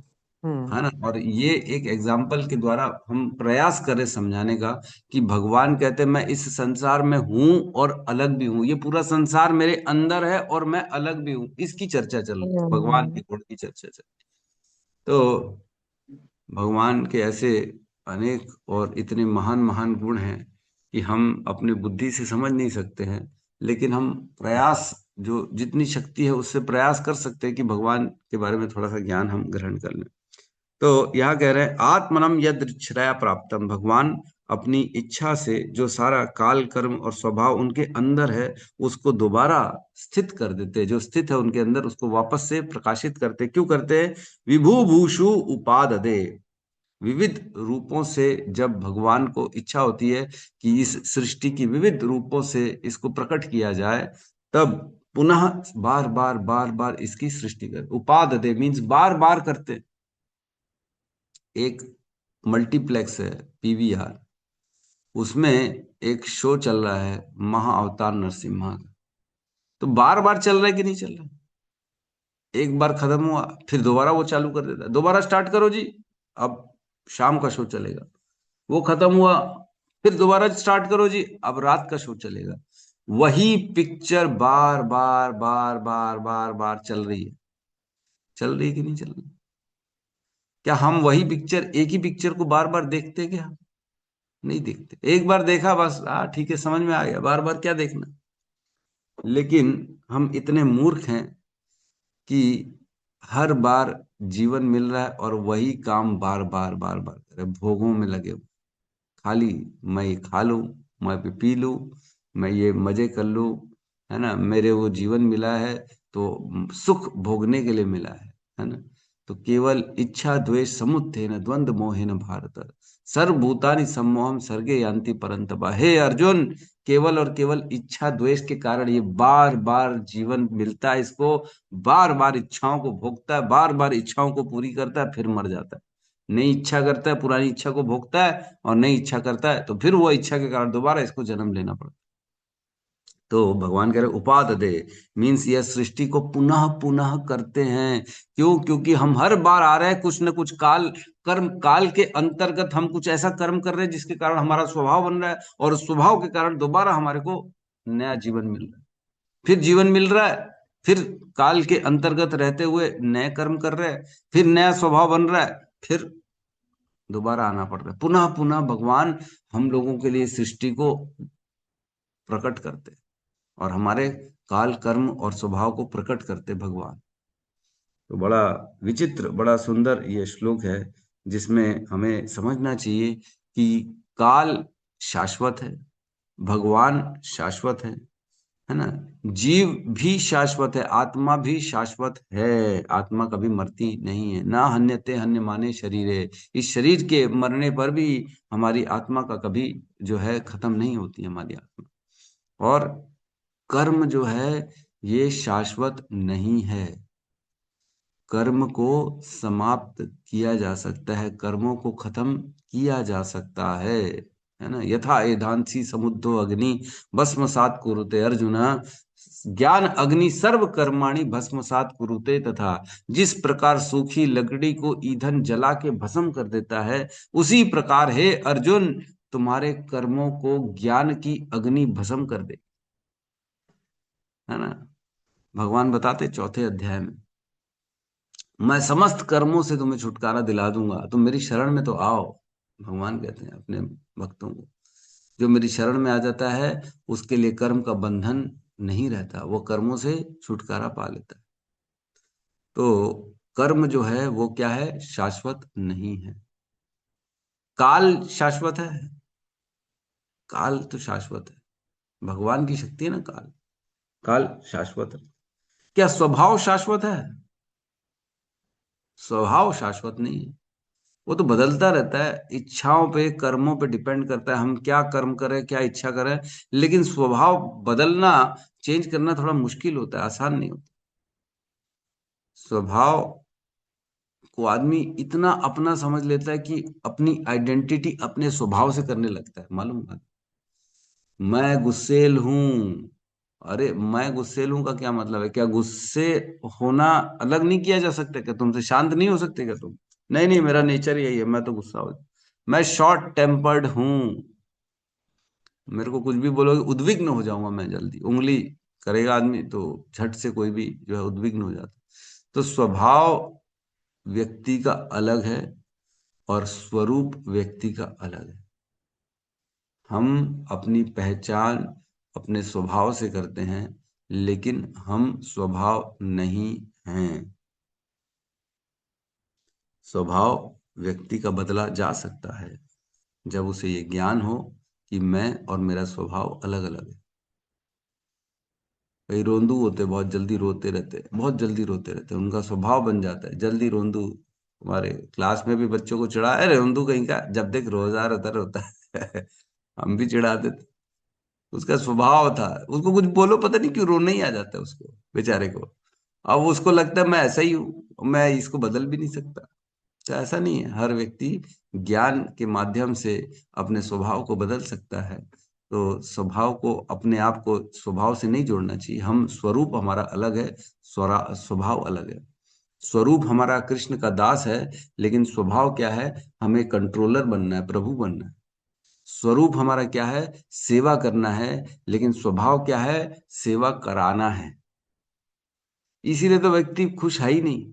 है ना। और ये एक एग्जाम्पल के द्वारा हम प्रयास करें समझाने का कि भगवान कहते हैं मैं इस संसार में हूं और अलग भी हूं, ये पूरा संसार मेरे अंदर है और मैं अलग भी हूं, इसकी चर्चा चल रही है, भगवान के गुण की चर्चा चल रही है। तो भगवान के ऐसे अनेक और इतने महान महान गुण हैं कि हम अपनी बुद्धि से समझ नहीं सकते हैं, लेकिन हम प्रयास, जो जितनी शक्ति है उससे प्रयास कर सकते हैं कि भगवान के बारे में थोड़ा सा ज्ञान हम ग्रहण कर लें। तो यहाँ कह रहे हैं आत्मनम यद श्रेया प्राप्तम, भगवान अपनी इच्छा से जो सारा काल कर्म और स्वभाव उनके अंदर है उसको दोबारा स्थित कर देते हैं, जो स्थित है उनके अंदर उसको वापस से प्रकाशित करते। क्यों करते हैं? विभू भूषु उपाददे, विविध रूपों से जब भगवान को इच्छा होती है कि इस सृष्टि की विविध रूपों से इसको प्रकट किया जाए, तब पुनः बार बार बार बार इसकी सृष्टि कर, उपाददे मीन्स बार बार करते। एक मल्टीप्लेक्स है पीवीआर, उसमें एक शो चल रहा है महाअवतार नरसिम्हा का, तो बार बार चल रहा है कि नहीं चल रहा? एक बार खत्म हुआ फिर दोबारा वो चालू कर देता है, दोबारा स्टार्ट करो जी, अब शाम का शो चलेगा। वो खत्म हुआ फिर दोबारा स्टार्ट करो जी, अब रात का शो चलेगा। वही पिक्चर बार बार बार बार बार बार चल रही है कि नहीं चल रही? क्या हम वही पिक्चर, एक ही पिक्चर को बार बार देखते हैं क्या? नहीं देखते। एक बार देखा बस, हाँ ठीक है समझ में आ गया, बार बार क्या देखना। लेकिन हम इतने मूर्ख हैं कि हर बार जीवन मिल रहा है और वही काम बार बार बार बार कर रहे हैं, भोगों में लगे हुए। खाली मैं ये खा लूं, मैं भी पी लूं, मैं ये मजे कर लूं, है ना, मेरे वो जीवन मिला है तो सुख भोगने के लिए मिला है ना। तो केवल इच्छा द्वेष समुत्थेन द्वंद्व मोहेन भारत सर्वभूतानि सम्मोहम सर्गे यान्ति परन्तप। हे अर्जुन, केवल और केवल इच्छा द्वेष के कारण ये बार बार जीवन मिलता है इसको, बार बार इच्छाओं को भोगता है, बार बार इच्छाओं को पूरी करता है, फिर मर जाता है। नई इच्छा करता है, पुरानी इच्छा को भोगता है, और नई इच्छा करता है तो फिर वो इच्छा के कारण दोबारा इसको जन्म लेना पड़ता है। तो भगवान कह रहे उपाददे मीन्स यह सृष्टि को पुनः पुनः करते हैं। क्यों? क्योंकि हम हर बार आ रहे हैं कुछ न कुछ काल के अंतर्गत हम कुछ ऐसा कर्म कर रहे हैं जिसके कारण हमारा स्वभाव बन रहा है, और उस स्वभाव के कारण दोबारा हमारे को नया जीवन मिल रहा है, फिर जीवन मिल रहा है, फिर काल के अंतर्गत रहते हुए नए कर्म कर रहे हैं, फिर नया स्वभाव बन रहा है, फिर दोबारा आना पड़ रहा है। पुनः पुनः भगवान हम लोगों के लिए सृष्टि को प्रकट करते हैं और हमारे काल कर्म और स्वभाव को प्रकट करते भगवान। तो बड़ा विचित्र, बड़ा सुंदर ये श्लोक है, जिसमें हमें समझना चाहिए कि काल शाश्वत है, भगवान शाश्वत है ना। जीव भी शाश्वत है, आत्मा भी शाश्वत है, आत्मा कभी मरती नहीं है। ना हन्यते हन्यमाने शरीरे, इस शरीर के मरने पर भी हमारी आत्मा का कभी जो है खत्म नहीं होती हमारी आत्मा। और कर्म जो है ये शाश्वत नहीं है, कर्म को समाप्त किया जा सकता है, कर्मों को खत्म किया जा सकता है ना। यथा एधांसी समुद्धो अग्नि भस्मसात कुरुते अर्जुन, ज्ञान अग्नि सर्व कर्माणि भस्मसात कुरुते, तथा जिस प्रकार सूखी लकड़ी को ईंधन जला के भस्म कर देता है, उसी प्रकार हे अर्जुन तुम्हारे कर्मों को ज्ञान की अग्नि भस्म कर दे। है ना। भगवान बताते 4 अध्याय में, मैं समस्त कर्मों से तुम्हें छुटकारा दिला दूंगा, तुम मेरी शरण में तो आओ। भगवान कहते हैं अपने भक्तों को, जो मेरी शरण में आ जाता है उसके लिए कर्म का बंधन नहीं रहता, वो कर्मों से छुटकारा पा लेता है। तो कर्म जो है वो क्या है, शाश्वत नहीं है। काल शाश्वत है, काल तो शाश्वत है, भगवान की शक्ति है ना काल, काल शाश्वत है। क्या स्वभाव शाश्वत है? स्वभाव शाश्वत नहीं है, वो तो बदलता रहता है, इच्छाओं पे कर्मों पे डिपेंड करता है, हम क्या कर्म करें, क्या इच्छा करें। लेकिन स्वभाव बदलना, चेंज करना थोड़ा मुश्किल होता है, आसान नहीं होता। स्वभाव को आदमी इतना अपना समझ लेता है कि अपनी आइडेंटिटी अपने स्वभाव से करने लगता है, मालूम बात। मैं गुस्सेल हूं, अरे मैं गुस्सेल हूं का क्या मतलब है? क्या गुस्से होना अलग नहीं किया जा सकता? क्या तुमसे शांत नहीं हो सकते क्या तुम? नहीं नहीं, मेरा नेचर यही है, मैं तो गुस्सा हो। मैं शॉर्ट टेम्पर्ड हूं, मेरे को कुछ भी बोलोगे उद्विग्न हो जाऊंगा मैं जल्दी, उंगली करेगा आदमी तो झट से कोई भी जो है उद्विग्न हो जाता। तो स्वभाव व्यक्ति का अलग है और स्वरूप व्यक्ति का अलग है। हम अपनी पहचान अपने स्वभाव से करते हैं, लेकिन हम स्वभाव नहीं हैं। स्वभाव व्यक्ति का बदला जा सकता है जब उसे ये ज्ञान हो कि मैं और मेरा स्वभाव अलग अलग है। कई रोंदू होते, बहुत जल्दी रोते रहते, बहुत जल्दी रोते रहते, उनका स्वभाव बन जाता है जल्दी रोंदू। हमारे क्लास में भी बच्चों को चिढ़ा, अरे रोंदू कहीं का, जब देख रोजा रोता रोता है। हम भी चिढ़ाते थे, उसका स्वभाव था, उसको कुछ बोलो पता नहीं क्यों रोना ही आ जाता है उसको, बेचारे को। अब उसको लगता है मैं ऐसा ही हूँ, मैं इसको बदल भी नहीं सकता। तो ऐसा नहीं है, हर व्यक्ति ज्ञान के माध्यम से अपने स्वभाव को बदल सकता है। तो स्वभाव को, अपने आप को स्वभाव से नहीं जोड़ना चाहिए। हम स्वरूप हमारा अलग है, स्वभाव अलग है। स्वरूप हमारा कृष्ण का दास है, लेकिन स्वभाव क्या है, हमें कंट्रोलर बनना है, प्रभु बनना है। स्वरूप हमारा क्या है, सेवा करना है, लेकिन स्वभाव क्या है, सेवा कराना है। इसीलिए तो व्यक्ति खुश है ही नहीं।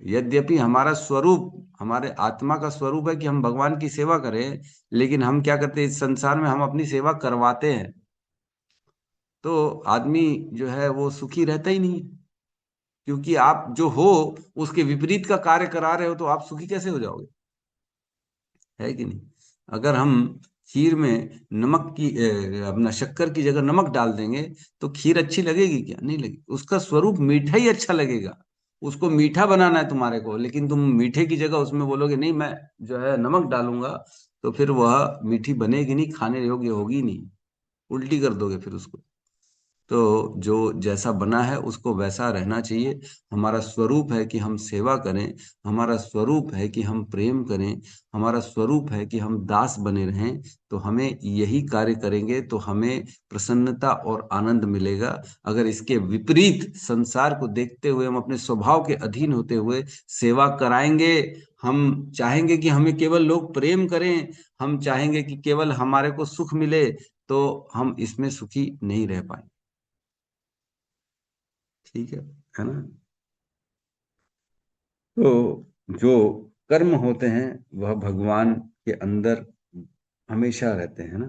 यद्यपि हमारा स्वरूप, हमारे आत्मा का स्वरूप है कि हम भगवान की सेवा करें, लेकिन हम क्या करते हैं, इस संसार में हम अपनी सेवा करवाते हैं। तो आदमी जो है वो सुखी रहता ही नहीं, क्योंकि आप जो हो उसके विपरीत का कार्य करा रहे हो, तो आप सुखी कैसे हो जाओगे? है कि नहीं? अगर हम खीर में नमक की अपना शक्कर की जगह नमक डाल देंगे तो खीर अच्छी लगेगी क्या? नहीं लगेगी, उसका स्वरूप मीठा ही अच्छा लगेगा। उसको मीठा बनाना है तुम्हारे को, लेकिन तुम मीठे की जगह उसमें बोलोगे नहीं मैं जो है नमक डालूंगा, तो फिर वह मीठी बनेगी नहीं, खाने योग्य होगी नहीं, उल्टी कर दोगे फिर उसको। तो जो जैसा बना है उसको वैसा रहना चाहिए। हमारा स्वरूप है कि हम सेवा करें, हमारा स्वरूप है कि हम प्रेम करें, हमारा स्वरूप है कि हम दास बने रहें। तो हमें यही कार्य करेंगे तो हमें प्रसन्नता और आनंद मिलेगा। अगर इसके विपरीत संसार को देखते हुए हम अपने स्वभाव के अधीन होते हुए सेवा कराएंगे, हम चाहेंगे कि हमें केवल लोग प्रेम करें, हम चाहेंगे कि केवल हमारे को सुख मिले, तो हम इसमें सुखी नहीं रह पाएंगे। ठीक है ना। तो जो कर्म होते हैं वह भगवान के अंदर हमेशा रहते हैं ना।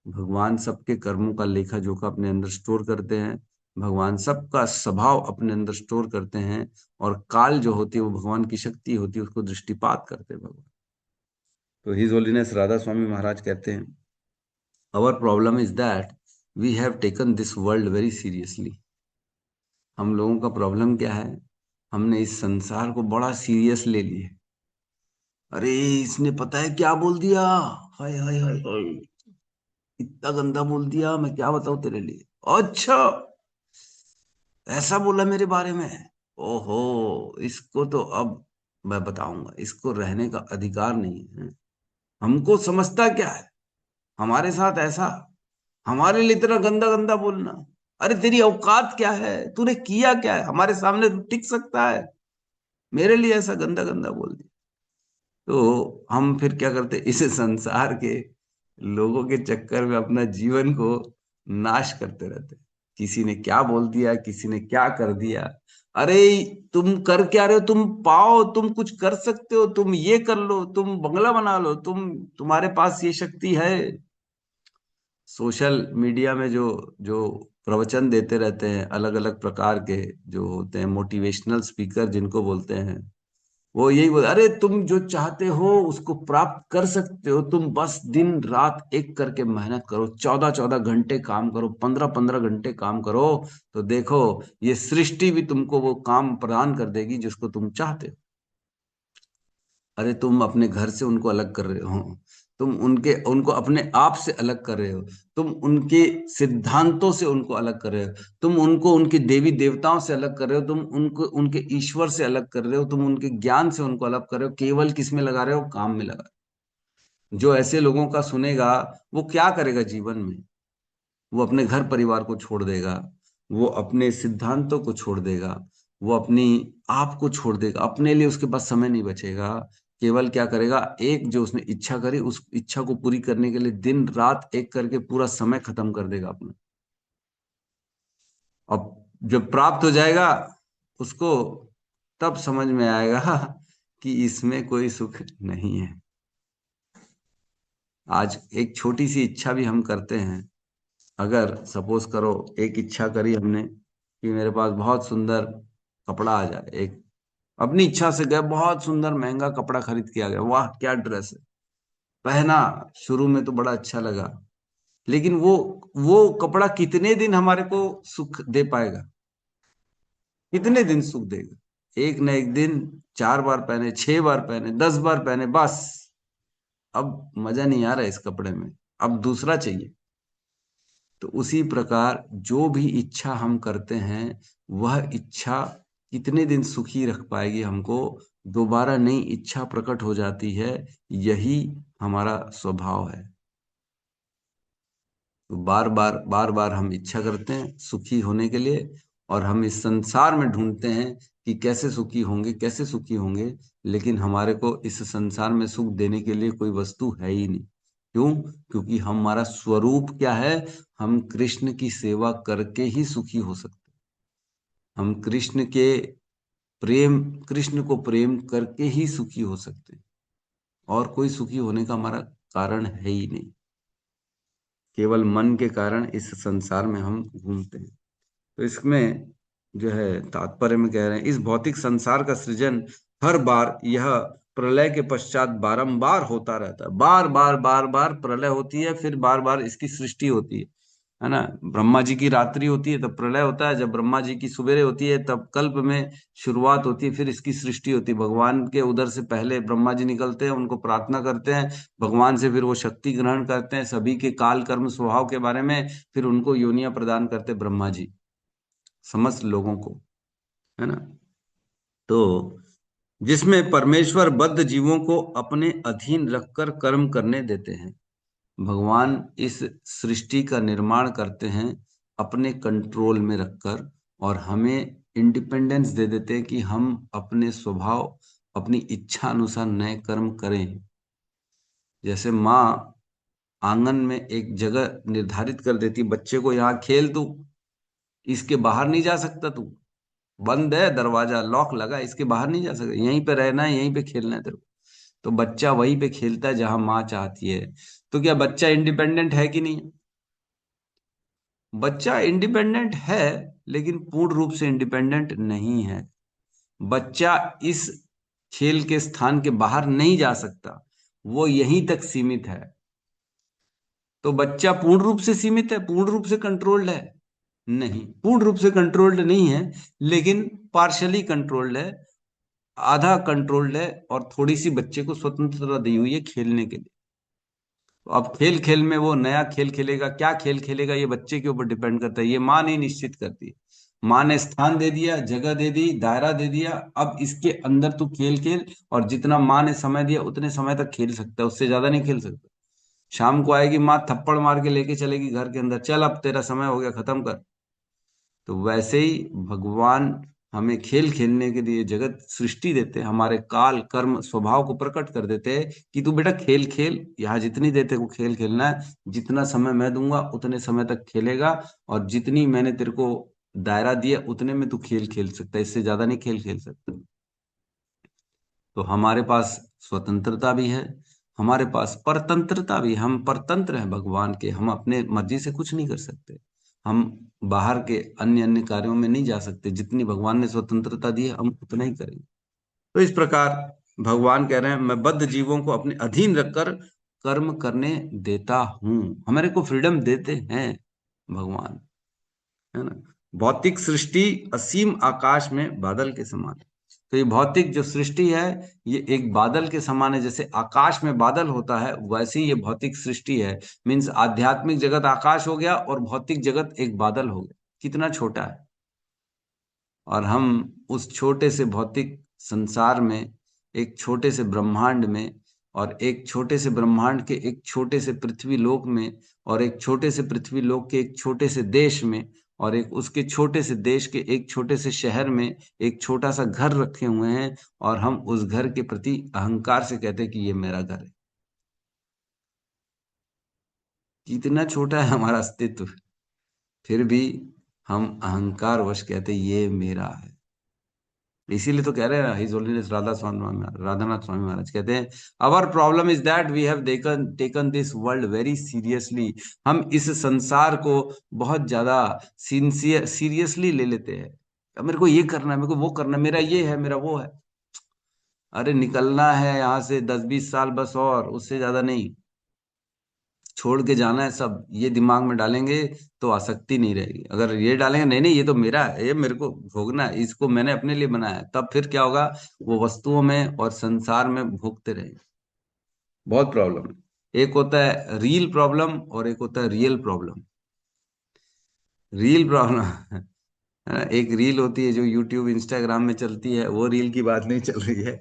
भगवान सबके कर्मों का लेखा जोखा अपने अंदर स्टोर करते हैं, भगवान सबका स्वभाव अपने अंदर स्टोर करते हैं। और काल जो होती है वो भगवान की शक्ति होती है, उसको दृष्टिपात करते हैं भगवान। तो हिज होलीनेस राधा स्वामी महाराज कहते हैं, our problem is that we have taken this world very seriously. हम लोगों का प्रॉब्लम क्या है, हमने इस संसार को बड़ा सीरियस ले लिया। अरे इसने पता है क्या बोल दिया, हाय हाय हाय हाय, इतना गंदा बोल दिया, मैं क्या बताऊं तेरे लिए। अच्छा, ऐसा बोला मेरे बारे में, ओहो, इसको तो अब मैं बताऊंगा, इसको रहने का अधिकार नहीं है। हमको समझता क्या है, हमारे साथ ऐसा, हमारे लिए इतना गंदा गंदा बोलना। अरे तेरी औकात क्या है, तूने किया क्या है, हमारे सामने तू टिक सकता है, मेरे लिए ऐसा गंदा गंदा बोल दिया। तो हम फिर क्या करते, इस संसार के लोगों के चक्कर में अपना जीवन को नाश करते रहते। किसी ने क्या बोल दिया, किसी ने क्या कर दिया। अरे तुम कर क्या रहे हो? तुम पाओ, तुम कुछ कर सकते हो, तुम ये कर लो, तुम बंगला बना लो, तुम्हारे पास ये शक्ति है। सोशल मीडिया में जो जो प्रवचन देते रहते हैं अलग अलग प्रकार के, जो होते हैं मोटिवेशनल स्पीकर जिनको बोलते हैं, वो यही बोल, अरे तुम जो चाहते हो उसको प्राप्त कर सकते हो, तुम बस दिन रात एक करके मेहनत करो, 14-14 घंटे काम करो, 15-15 घंटे काम करो, तो देखो ये सृष्टि भी तुमको वो काम प्रदान कर देगी जिसको तुम चाहते हो। अरे तुम अपने घर से उनको अलग कर रहे हो, तुम उनको अपने आप से अलग कर रहे हो, तुम उनके सिद्धांतों से उनको अलग कर रहे हो, तुम उनको उनके देवी देवताओं से अलग कर रहे हो, तुम उनको उनके ईश्वर से अलग कर रहे हो, तुम उनके ज्ञान से उनको अलग कर रहे हो। केवल किस में लगा रहे हो? काम में लगा रहे हो। जो ऐसे लोगों का सुनेगा वो क्या करेगा जीवन में? वो अपने घर परिवार को छोड़ देगा, वो अपने सिद्धांतों को छोड़ देगा, वो अपनी आप को छोड़ देगा, अपने लिए उसके पास समय नहीं बचेगा। केवल क्या करेगा? एक जो उसने इच्छा करी उस इच्छा को पूरी करने के लिए दिन रात एक करके पूरा समय खत्म कर देगा अपना। अब जब प्राप्त हो जाएगा उसको, तब समझ में आएगा कि इसमें कोई सुख नहीं है। आज एक छोटी सी इच्छा भी हम करते हैं, अगर सपोज करो एक इच्छा करी हमने कि मेरे पास बहुत सुंदर कपड़ा आ जाए, एक अपनी इच्छा से गए बहुत सुंदर महंगा कपड़ा खरीद के आ गया, वाह क्या ड्रेस है, पहना, शुरू में तो बड़ा अच्छा लगा, लेकिन वो कपड़ा कितने दिन हमारे को सुख दे पाएगा? कितने दिन सुख देगा? एक न एक दिन, 4 बार पहने, 6 बार पहने, 10 बार पहने, बस अब मजा नहीं आ रहा है इस कपड़े में, अब दूसरा चाहिए। तो उसी प्रकार जो भी इच्छा हम करते हैं वह इच्छा कितने दिन सुखी रख पाएगी हमको? दोबारा नई इच्छा प्रकट हो जाती है, यही हमारा स्वभाव है। तो बार बार हम इच्छा करते हैं सुखी होने के लिए, और हम इस संसार में ढूंढते हैं कि कैसे सुखी होंगे, कैसे सुखी होंगे, लेकिन हमारे को इस संसार में सुख देने के लिए कोई वस्तु है ही नहीं। क्यों? क्योंकि हमारा स्वरूप क्या है? हम कृष्ण की सेवा करके ही सुखी हो सकते हैं। हम कृष्ण को प्रेम करके ही सुखी हो सकते हैं, और कोई सुखी होने का हमारा कारण है ही नहीं। केवल मन के कारण इस संसार में हम घूमते हैं। तो इसमें जो है तात्पर्य में कह रहे हैं, इस भौतिक संसार का सृजन हर बार यह प्रलय के पश्चात बारंबार होता रहता है। बार बार बार बार प्रलय होती है, फिर बार बार इसकी सृष्टि होती है ना। ब्रह्मा जी की रात्रि होती है तब प्रलय होता है, जब ब्रह्मा जी की सुबेरे होती है तब कल्प में शुरुआत होती है, फिर इसकी सृष्टि होती है। भगवान के उदर से पहले ब्रह्मा जी निकलते हैं, उनको प्रार्थना करते हैं भगवान से, फिर वो शक्ति ग्रहण करते हैं सभी के काल कर्म स्वभाव के बारे में, फिर उनको योनियां प्रदान करते ब्रह्मा जी समस्त लोगों को, है ना। तो जिसमें परमेश्वर बद्ध जीवों को अपने अधीन रखकर कर्म करने देते हैं। भगवान इस सृष्टि का निर्माण करते हैं अपने कंट्रोल में रखकर, और हमें इंडिपेंडेंस दे देते हैं कि हम अपने स्वभाव, अपनी इच्छा अनुसार नए कर्म करें। जैसे माँ आंगन में एक जगह निर्धारित कर देती, बच्चे को यहाँ खेल, तू इसके बाहर नहीं जा सकता, तू बंद है दरवाजा, लॉक लगा, इसके बाहर नहीं जा सकता, यहीं पे रहना है, यहीं पे खेलना है तेरे को। तो बच्चा वहीं पे खेलता है जहां माँ चाहती है। तो क्या बच्चा इंडिपेंडेंट है कि नहीं? बच्चा इंडिपेंडेंट है, लेकिन पूर्ण रूप से इंडिपेंडेंट नहीं है। बच्चा इस खेल के स्थान के बाहर नहीं जा सकता, वो यहीं तक सीमित है। तो बच्चा पूर्ण रूप से सीमित है, पूर्ण रूप से कंट्रोल्ड है? नहीं, पूर्ण रूप से कंट्रोल्ड नहीं है, लेकिन पार्शली कंट्रोल्ड है, आधा कंट्रोल्ड है, और थोड़ी सी बच्चे को स्वतंत्रता दी हुई है खेलने के लिए। तो अब खेल खेल में वो नया खेल खेलेगा, क्या खेल खेलेगा ये बच्चे के ऊपर डिपेंड करता है, ये माँ नहीं निश्चित करती। माँ ने स्थान दे दिया, जगह दे दी, दायरा दे दिया, अब इसके अंदर तू खेल खेल, और जितना माँ ने समय दिया उतने समय तक खेल सकता है, उससे ज्यादा नहीं खेल सकता। शाम को आएगी माँ, थप्पड़ मार के लेके चलेगी घर के अंदर, चल अब तेरा समय हो गया, खत्म कर। तो वैसे ही भगवान हमें खेल खेलने के लिए जगत सृष्टि देते हैं, हमारे काल कर्म स्वभाव को प्रकट कर देते हैं कि तू बेटा खेल खेल, यहाँ जितनी देर तेरे को खेल खेलना है, जितना समय मैं दूंगा उतने समय तक खेलेगा, और जितनी मैंने तेरे को दायरा दिया उतने में तू खेल खेल सकता है, इससे ज्यादा नहीं खेल खेल सकता। तो हमारे पास स्वतंत्रता भी है, हमारे पास परतंत्रता भी। हम परतंत्र हैं भगवान के, हम अपने मर्जी से कुछ नहीं कर सकते, हम बाहर के अन्य अन्य कार्यों में नहीं जा सकते। जितनी भगवान ने स्वतंत्रता दी है हम उतना ही करेंगे। तो इस प्रकार भगवान कह रहे हैं मैं बद्ध जीवों को अपने अधीन रखकर कर्म करने देता हूं। हमारे को फ्रीडम देते हैं भगवान, है ना। भौतिक सृष्टि असीम आकाश में बादल के समान है। तो ये भौतिक जो सृष्टि है ये एक बादल के समान है। जैसे आकाश में बादल होता है वैसे ही ये भौतिक सृष्टि है। मीन्स आध्यात्मिक जगत आकाश हो गया और भौतिक जगत एक बादल हो गया। कितना छोटा है, और हम उस छोटे से भौतिक संसार में, एक छोटे से ब्रह्मांड में, और एक छोटे से ब्रह्मांड के एक छोटे से पृथ्वी लोक में, और एक छोटे से पृथ्वी लोक के एक छोटे से देश में, और एक उसके छोटे से देश के एक छोटे से शहर में एक छोटा सा घर रखे हुए हैं, और हम उस घर के प्रति अहंकार से कहते हैं कि ये मेरा घर है। कितना छोटा है हमारा अस्तित्व, फिर भी हम अहंकार वश कहते हैं ये मेरा है। इसीलिए तो कह रहे हैं हिज होलीनेस राधानाथ स्वामी महाराज कहते हैं our problem is that we have taken this world very seriously. हम इस संसार को बहुत ज्यादा सीरियसली ले लेते हैं। अब मेरे को ये करना है, मेरे को वो करना है, मेरा ये है, मेरा वो है। अरे निकलना है यहाँ से 10-20 साल बस, और उससे ज्यादा नहीं। छोड़ के जाना है सब। ये दिमाग में डालेंगे तो आसक्ति नहीं रहेगी। अगर ये डालेंगे नहीं नहीं ये तो मेरा है, ये मेरे को भोगना है, इसको मैंने अपने लिए बनाया है, तब फिर क्या होगा, वो वस्तुओं में और संसार में भोगते रहेंगे। बहुत प्रॉब्लम है। एक होता है रील प्रॉब्लम और एक होता है रियल प्रॉब्लम। रील प्रॉब्लम है ना, एक रील होती है जो यूट्यूब इंस्टाग्राम में चलती है, वो रील की बात नहीं चल रही है।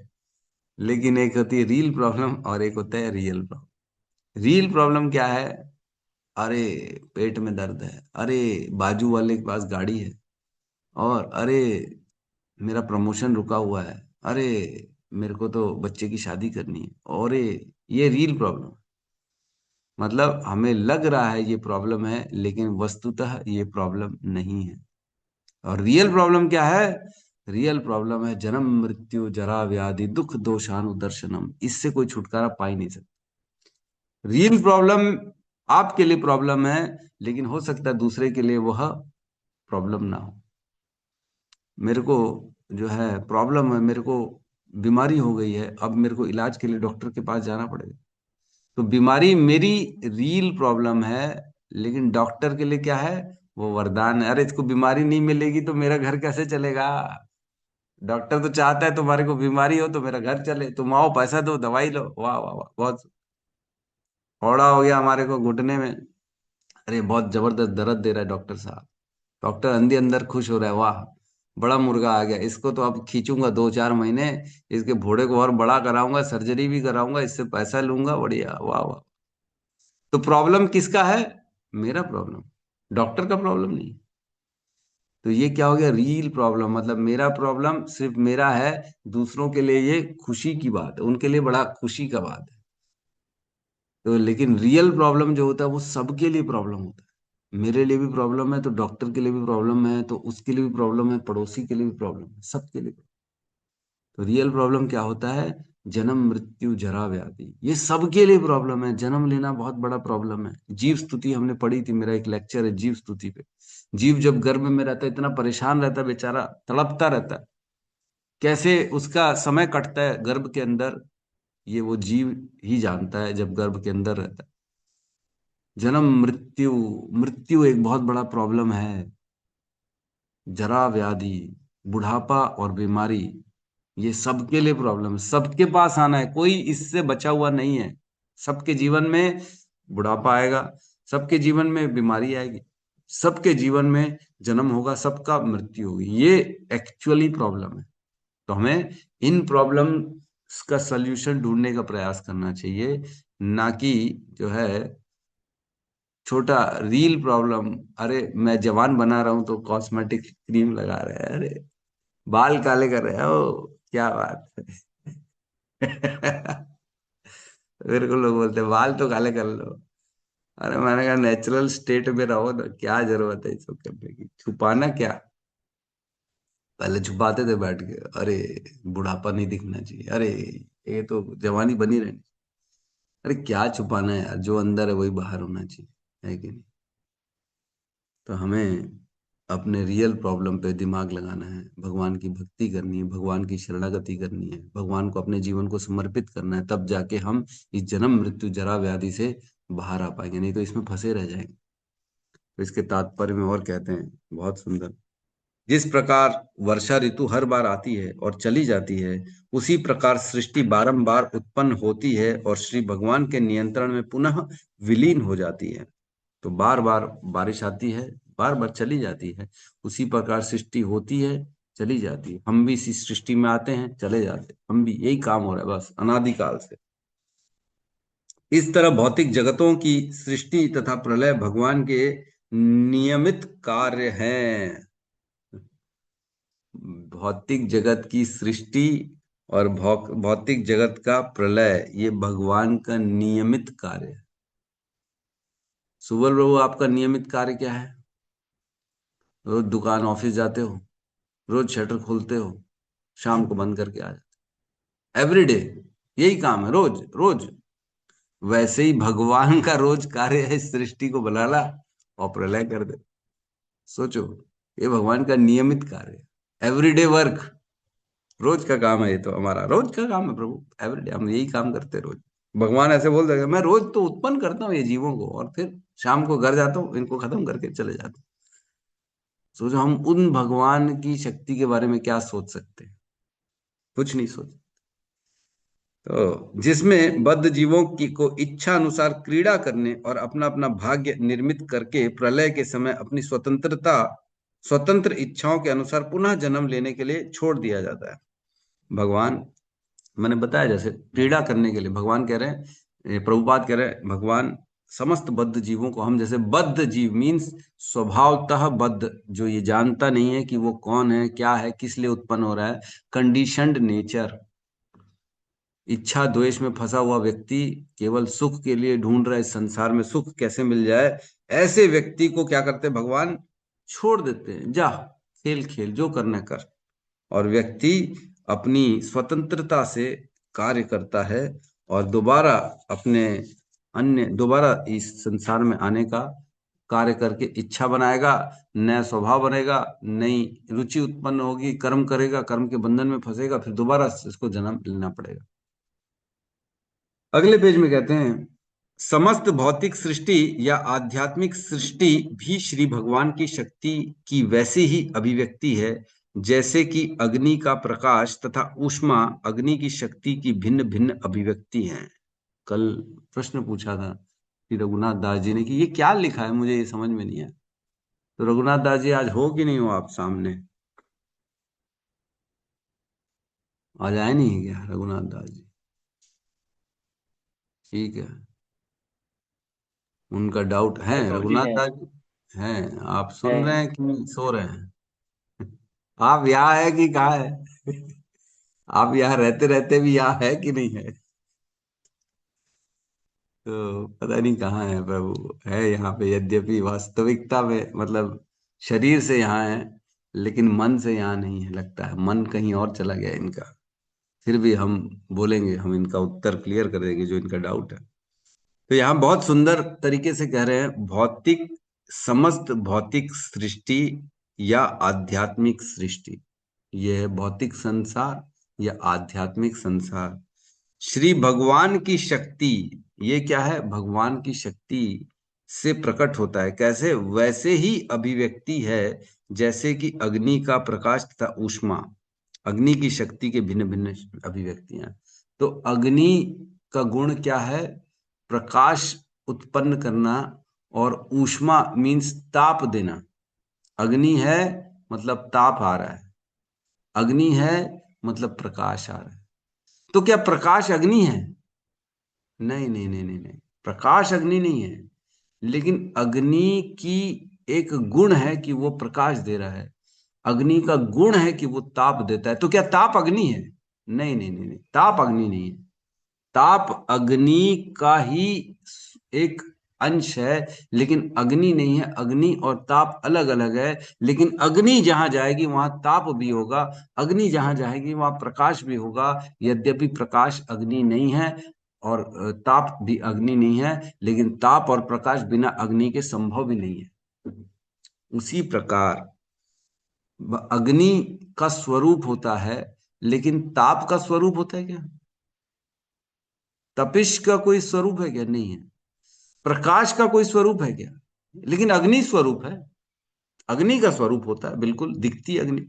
लेकिन एक होती है रील प्रॉब्लम और एक होता है रियल प्रॉब्लम। रील प्रॉब्लम क्या है, अरे पेट में दर्द है, अरे बाजू वाले के पास गाड़ी है, और अरे मेरा प्रमोशन रुका हुआ है, अरे मेरे को तो बच्चे की शादी करनी है, और ये रील प्रॉब्लम। मतलब हमें लग रहा है ये प्रॉब्लम है, लेकिन वस्तुतः ये प्रॉब्लम नहीं है। और रियल प्रॉब्लम क्या है, रियल प्रॉब्लम है जन्म मृत्यु जरा व्याधि दुख दोषानु दर्शनम। इससे कोई छुटकारा पा ही नहीं सकता। रियल प्रॉब्लम आपके लिए प्रॉब्लम है, लेकिन हो सकता है दूसरे के लिए वह प्रॉब्लम ना हो। मेरे को जो है प्रॉब्लम है, मेरे को बीमारी हो गई है, अब मेरे को इलाज के लिए डॉक्टर के पास जाना पड़ेगा। तो बीमारी मेरी रियल प्रॉब्लम है, लेकिन डॉक्टर के लिए क्या है, वो वरदान है। अरे इसको बीमारी नहीं मिलेगी तो मेरा घर कैसे चलेगा। डॉक्टर तो चाहता है तुम्हारे को बीमारी हो तो मेरा घर चले, तुम आओ पैसा दो दवाई लो। वाह वाह वाह, बहुत फोड़ा हो गया हमारे को घुटने में, अरे बहुत जबरदस्त दर्द दे रहा है डॉक्टर साहब। डॉक्टर अंदर अंदर खुश हो रहा है, वाह बड़ा मुर्गा आ गया, इसको तो अब खींचूंगा 2-4 महीने, इसके घोड़े को और बड़ा कराऊंगा, सर्जरी भी कराऊंगा, इससे पैसा लूंगा, बढ़िया वाह वाह। तो प्रॉब्लम किसका है, मेरा प्रॉब्लम, डॉक्टर का प्रॉब्लम नहीं। तो ये क्या हो गया, रील प्रॉब्लम। मतलब मेरा प्रॉब्लम सिर्फ मेरा है, दूसरों के लिए ये खुशी की बात है, उनके लिए बड़ा खुशी का बात है। तो लेकिन रियल प्रॉब्लम जो होता है वो सबके लिए प्रॉब्लम होता है। मेरे लिए भी प्रॉब्लम है तो डॉक्टर के लिए भी प्रॉब्लम है, तो उसके लिए भी प्रॉब्लम है, पड़ोसी के लिए भी प्रॉब्लम है, सबके लिए। तो रियल प्रॉब्लम क्या होता है, जन्म मृत्यु जरा व्याधि, ये सबके लिए प्रॉब्लम है। जन्म लेना बहुत बड़ा प्रॉब्लम है। जीव स्तुति हमने पढ़ी थी, मेरा एक लेक्चर है जीव स्तुति पे। जीव जब गर्भ में रहता है इतना परेशान रहता है बेचारा, तड़पता रहता है, कैसे उसका समय कटता है गर्भ के अंदर, ये वो जीव ही जानता है जब गर्भ के अंदर रहता है। जन्म मृत्यु, मृत्यु एक बहुत बड़ा प्रॉब्लम है। जरा व्याधि, बुढ़ापा और बीमारी, ये सबके लिए प्रॉब्लम है, सबके पास आना है, कोई इससे बचा हुआ नहीं है। सबके जीवन में बुढ़ापा आएगा, सबके जीवन में बीमारी आएगी, सबके जीवन में जन्म होगा, सबका मृत्यु होगी। ये एक्चुअली प्रॉब्लम है। तो हमें इन प्रॉब्लम का सल्यूशन ढूंढने का प्रयास करना चाहिए, ना कि जो है छोटा रील प्रॉब्लम। अरे मैं जवान बना रहा हूं तो कॉस्मेटिक क्रीम लगा रहे हैं, अरे बाल काले कर रहे हैं, ओ क्या बात है। मेरे को लोग बोलते हैं बाल तो काले कर लो। अरे मैंने कहा नेचुरल स्टेट में रहो ना, क्या जरूरत है ये सब करने की, छुपाना क्या। पहले छुपाते थे बैठ के, अरे बुढ़ापा नहीं दिखना चाहिए, अरे ये तो जवानी बनी रहनी। अरे क्या छुपाना है यार, जो अंदर है वही बाहर होना चाहिए, है कि नहीं। तो हमें अपने रियल प्रॉब्लम पे दिमाग लगाना है, भगवान की भक्ति करनी है, भगवान की शरणागति करनी है, भगवान को अपने जीवन को समर्पित करना है, तब जाके हम इस जन्म मृत्यु जरा व्याधि से बाहर आ पाएंगे, नहीं तो इसमें फंसे रह जाएंगे। तो इसके तात्पर्य में और कहते हैं बहुत सुंदर, जिस प्रकार वर्षा ऋतु हर बार आती है और चली जाती है, उसी प्रकार सृष्टि बारंबार उत्पन्न होती है और श्री भगवान के नियंत्रण में पुनः विलीन हो जाती है। तो बार बार बारिश आती है, बार बार चली जाती है, उसी प्रकार सृष्टि होती है, चली जाती है, हम भी इसी सृष्टि में आते हैं, चले जाते हैं, हम भी यही काम हो रहा है बस अनादिकाल से। इस तरह भौतिक जगतों की सृष्टि तथा प्रलय भगवान के नियमित कार्य हैं। भौतिक जगत की सृष्टि और भौतिक जगत का प्रलय, ये भगवान का नियमित कार्य है। सुबल प्रभु, आपका नियमित कार्य क्या है? रोज दुकान ऑफिस जाते हो, रोज शटर खोलते हो, शाम को बंद करके आ जाते, एवरीडे यही काम है, रोज रोज। वैसे ही भगवान का रोज कार्य है सृष्टि को बनाना और प्रलय कर दे। सोचो, ये भगवान का नियमित कार्य है, एवरीडे वर्क, रोज का काम है, ये तो हमारा रोज का काम है प्रभु, एवरीडे हम यही काम करते हैं रोज। भगवान ऐसे बोल देंगे, मैं रोज तो उत्पन्न करता हूँ ये जीवों को और फिर शाम को घर जाता हूँ, इनको खत्म करके चले जाता हूँ। सोचो, हम उन भगवान की शक्ति के बारे में क्या सोच सकते हैं? कुछ नहीं सोच। तो जिसमें बद्ध जीवों की को इच्छा अनुसार क्रीड़ा करने और अपना अपना भाग्य निर्मित करके प्रलय के समय अपनी स्वतंत्र इच्छाओं के अनुसार पुनः जन्म लेने के लिए छोड़ दिया जाता है। भगवान, मैंने बताया जैसे क्रीड़ा करने के लिए भगवान कह रहे हैं, प्रभुपाद कह रहे हैं, भगवान समस्त बद्ध जीवों को, हम जैसे बद्ध जीव मीन्स स्वभावतः बद्ध, जो ये जानता नहीं है कि वो कौन है, क्या है, किस लिए उत्पन्न हो रहा है, कंडीशनड नेचर, इच्छा द्वेष में फंसा हुआ व्यक्ति केवल सुख के लिए ढूंढ रहा है, इस संसार में सुख कैसे मिल जाए, ऐसे व्यक्ति को क्या करते हैं भगवान? छोड़ देते हैं, जा खेल खेल, जो करना कर। और व्यक्ति अपनी स्वतंत्रता से कार्य करता है और दोबारा इस संसार में आने का कार्य करके इच्छा बनाएगा, नया स्वभाव बनेगा, नई रुचि उत्पन्न होगी, कर्म करेगा, कर्म के बंधन में फंसेगा, फिर दोबारा इसको जन्म लेना पड़ेगा। अगले पेज में कहते हैं, समस्त भौतिक सृष्टि या आध्यात्मिक सृष्टि भी श्री भगवान की शक्ति की वैसी ही अभिव्यक्ति है जैसे कि अग्नि का प्रकाश तथा ऊष्मा अग्नि की शक्ति की भिन्न भिन्न अभिव्यक्ति हैं। कल प्रश्न पूछा था कि रघुनाथ दास जी ने कि ये क्या लिखा है, मुझे ये समझ में नहीं आया। तो रघुनाथ दास जी आज हो कि नहीं हो आप सामने? आज आए नहीं है क्या रघुनाथ दास जी? ठीक है, उनका डाउट है। रघुनाथ दास जी हैं, आप सुन रहे हैं कि सो रहे हैं? आप यहाँ है कि कहाँ है? आप यहाँ रहते रहते भी यहाँ है कि नहीं है? तो पता नहीं कहाँ है प्रभु, है यहाँ पे, यद्यपि वास्तविकता में मतलब शरीर से यहाँ है लेकिन मन से यहाँ नहीं है, लगता है मन कहीं और चला गया इनका। फिर भी हम बोलेंगे, हम इनका उत्तर क्लियर कर देंगे जो इनका डाउट है। तो यहाँ बहुत सुंदर तरीके से कह रहे हैं, समस्त भौतिक सृष्टि या आध्यात्मिक सृष्टि, यह है भौतिक संसार या आध्यात्मिक संसार, श्री भगवान की शक्ति, ये क्या है? भगवान की शक्ति से प्रकट होता है। कैसे? वैसे ही अभिव्यक्ति है जैसे कि अग्नि का प्रकाश तथा ऊष्मा, अग्नि की शक्ति के भिन्न भिन्न अभिव्यक्तियां। तो अग्नि का गुण क्या है? प्रकाश उत्पन्न करना, और ऊष्मा मीन्स ताप देना। अग्नि है मतलब ताप आ रहा है, अग्नि है मतलब प्रकाश आ रहा है। तो क्या प्रकाश अग्नि है? नहीं नहीं नहीं नहीं नहीं, प्रकाश अग्नि नहीं है, लेकिन अग्नि की एक गुण है कि वो प्रकाश दे रहा है। अग्नि का गुण है कि वो ताप देता है। तो क्या ताप अग्नि है? नहीं नहीं नहीं नहीं, ताप अग्नि नहीं है। ताप अग्नि का ही एक अंश है, लेकिन अग्नि नहीं है। अग्नि और ताप अलग अलग है। लेकिन अग्नि जहां जाएगी वहां ताप भी होगा, अग्नि जहां जाएगी वहां प्रकाश भी होगा। यद्यपि प्रकाश अग्नि नहीं है और ताप भी अग्नि नहीं है, लेकिन ताप और प्रकाश बिना अग्नि के संभव भी नहीं है। उसी प्रकार अग्नि का स्वरूप होता है, लेकिन ताप का स्वरूप होता है क्या? तपिश का कोई स्वरूप है क्या? नहीं है। प्रकाश का कोई स्वरूप है क्या? लेकिन अग्नि स्वरूप है। अग्नि का स्वरूप होता है, बिल्कुल दिखती अग्नि।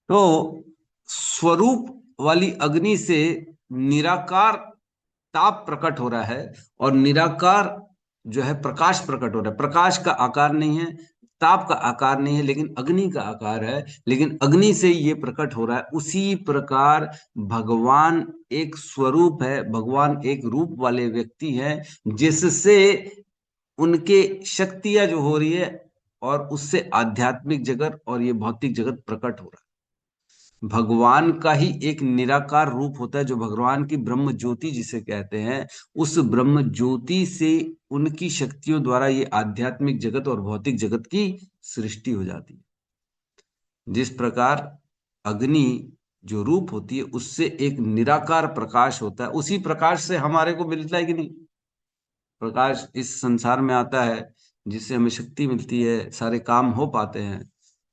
तो स्वरूप वाली अग्नि से निराकार ताप प्रकट हो रहा है, और निराकार जो है प्रकाश प्रकट हो रहा है। प्रकाश का आकार नहीं है, ताप का आकार नहीं है, लेकिन अग्नि का आकार है। लेकिन अग्नि से ये प्रकट हो रहा है। उसी प्रकार भगवान एक स्वरूप है, भगवान एक रूप वाले व्यक्ति हैं, जिससे उनके शक्तियां जो हो रही है, और उससे आध्यात्मिक जगत और ये भौतिक जगत प्रकट हो रहा है। भगवान का ही एक निराकार रूप होता है, जो भगवान की ब्रह्म ज्योति जिसे कहते हैं। उस ब्रह्म ज्योति से उनकी शक्तियों द्वारा ये आध्यात्मिक जगत और भौतिक जगत की सृष्टि हो जाती है। जिस प्रकार अग्नि जो रूप होती है, उससे एक निराकार प्रकाश होता है, उसी प्रकाश से हमारे को मिलता है कि नहीं? प्रकाश इस संसार में आता है, जिससे हमें शक्ति मिलती है, सारे काम हो पाते हैं।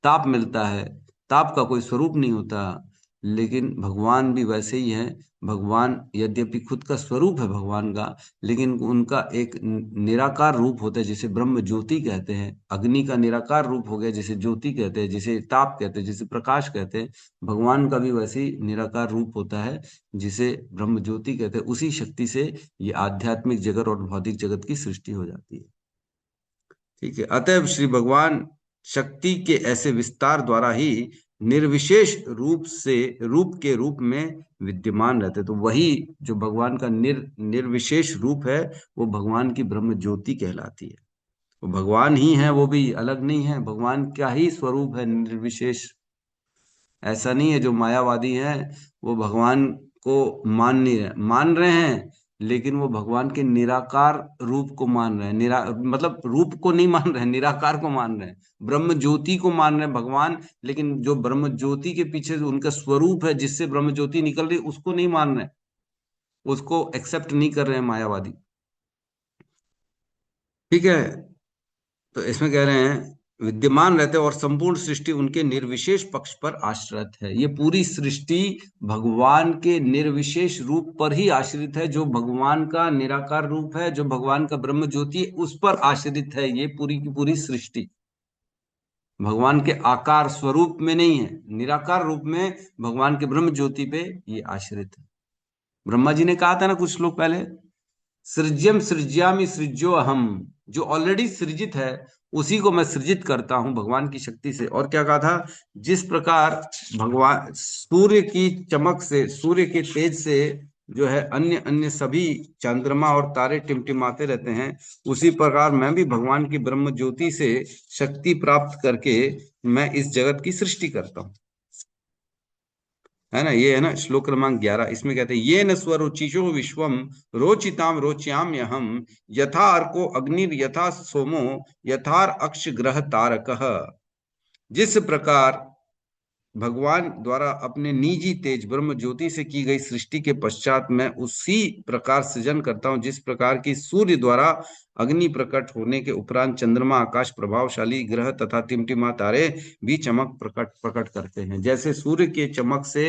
ताप मिलता है, ताप का कोई स्वरूप नहीं होता। लेकिन भगवान भी वैसे ही हैं। भगवान यद्यपि खुद का स्वरूप है भगवान का, लेकिन उनका एक निराकार रूप होता है, जिसे ब्रह्म ज्योति कहते हैं। अग्नि का निराकार रूप हो गया, जिसे ज्योति कहते हैं, जिसे ताप कहते हैं, जिसे प्रकाश कहते हैं। भगवान का भी वैसे ही निराकार रूप होता है, जिसे ब्रह्म ज्योति कहते हैं। उसी शक्ति से ये आध्यात्मिक जगत और भौतिक जगत की सृष्टि हो जाती है। ठीक है। अतएव श्री भगवान शक्ति के ऐसे विस्तार द्वारा ही निर्विशेष रूप के रूप में विद्यमान रहते। तो वही जो भगवान का निर्विशेष रूप है, वो भगवान की ब्रह्म ज्योति कहलाती है। वो भगवान ही है, वो भी अलग नहीं है। भगवान का ही स्वरूप है निर्विशेष। ऐसा नहीं है जो मायावादी हैं वो भगवान को मान नहीं रहे, मान रहे हैं, लेकिन वो भगवान के निराकार रूप को मान रहे हैं। मतलब रूप को नहीं मान रहे हैं, निराकार को मान रहे हैं, ब्रह्म ज्योति को मान रहे हैं भगवान। लेकिन जो ब्रह्म ज्योति के पीछे जो उनका स्वरूप है, जिससे ब्रह्म ज्योति निकल रही, उसको नहीं मान रहे हैं, उसको एक्सेप्ट नहीं कर रहे हैं मायावादी। ठीक है। तो इसमें कह रहे हैं विद्यमान रहते और संपूर्ण सृष्टि उनके निर्विशेष पक्ष पर आश्रित है। ये पूरी सृष्टि भगवान के निर्विशेष रूप पर ही आश्रित है। जो भगवान का निराकार रूप है, जो भगवान का ब्रह्म ज्योति है, उस पर आश्रित है ये पूरी की पूरी सृष्टि। भगवान के आकार स्वरूप में नहीं है, निराकार रूप में भगवान के ब्रह्म ज्योति पे ये आश्रित है। ब्रह्मा जी ने कहा था ना कुछ श्लोक पहले, सृज्यम सृज्यामि सृज्यो अहम। जो ऑलरेडी सृजित है उसी को मैं सृजित करता हूं भगवान की शक्ति से। और क्या कहा था? जिस प्रकार भगवान सूर्य की चमक से, सूर्य के तेज से जो है अन्य अन्य सभी चंद्रमा और तारे टिमटिमाते रहते हैं, उसी प्रकार मैं भी भगवान की ब्रह्म ज्योति से शक्ति प्राप्त करके मैं इस जगत की सृष्टि करता हूं। है ना? ये है ना श्लोक क्रमांक 11। इसमें कहते हैं ये न स्वरुचिषो विश्वम रोचिताम रोच्याम्य हम यथा अर्को अग्निर यथा सोमो यथार अक्ष ग्रह तारकः। जिस प्रकार भगवान द्वारा अपने निजी तेज ब्रह्म ज्योति से की गई सृष्टि के पश्चात मैं उसी प्रकार सृजन करता हूं, जिस प्रकार की सूर्य द्वारा अग्नि प्रकट होने के उपरांत चंद्रमा, आकाश, प्रभावशाली ग्रह तथा टिमटिमा तारे भी चमक प्रकट करते हैं। जैसे सूर्य के चमक से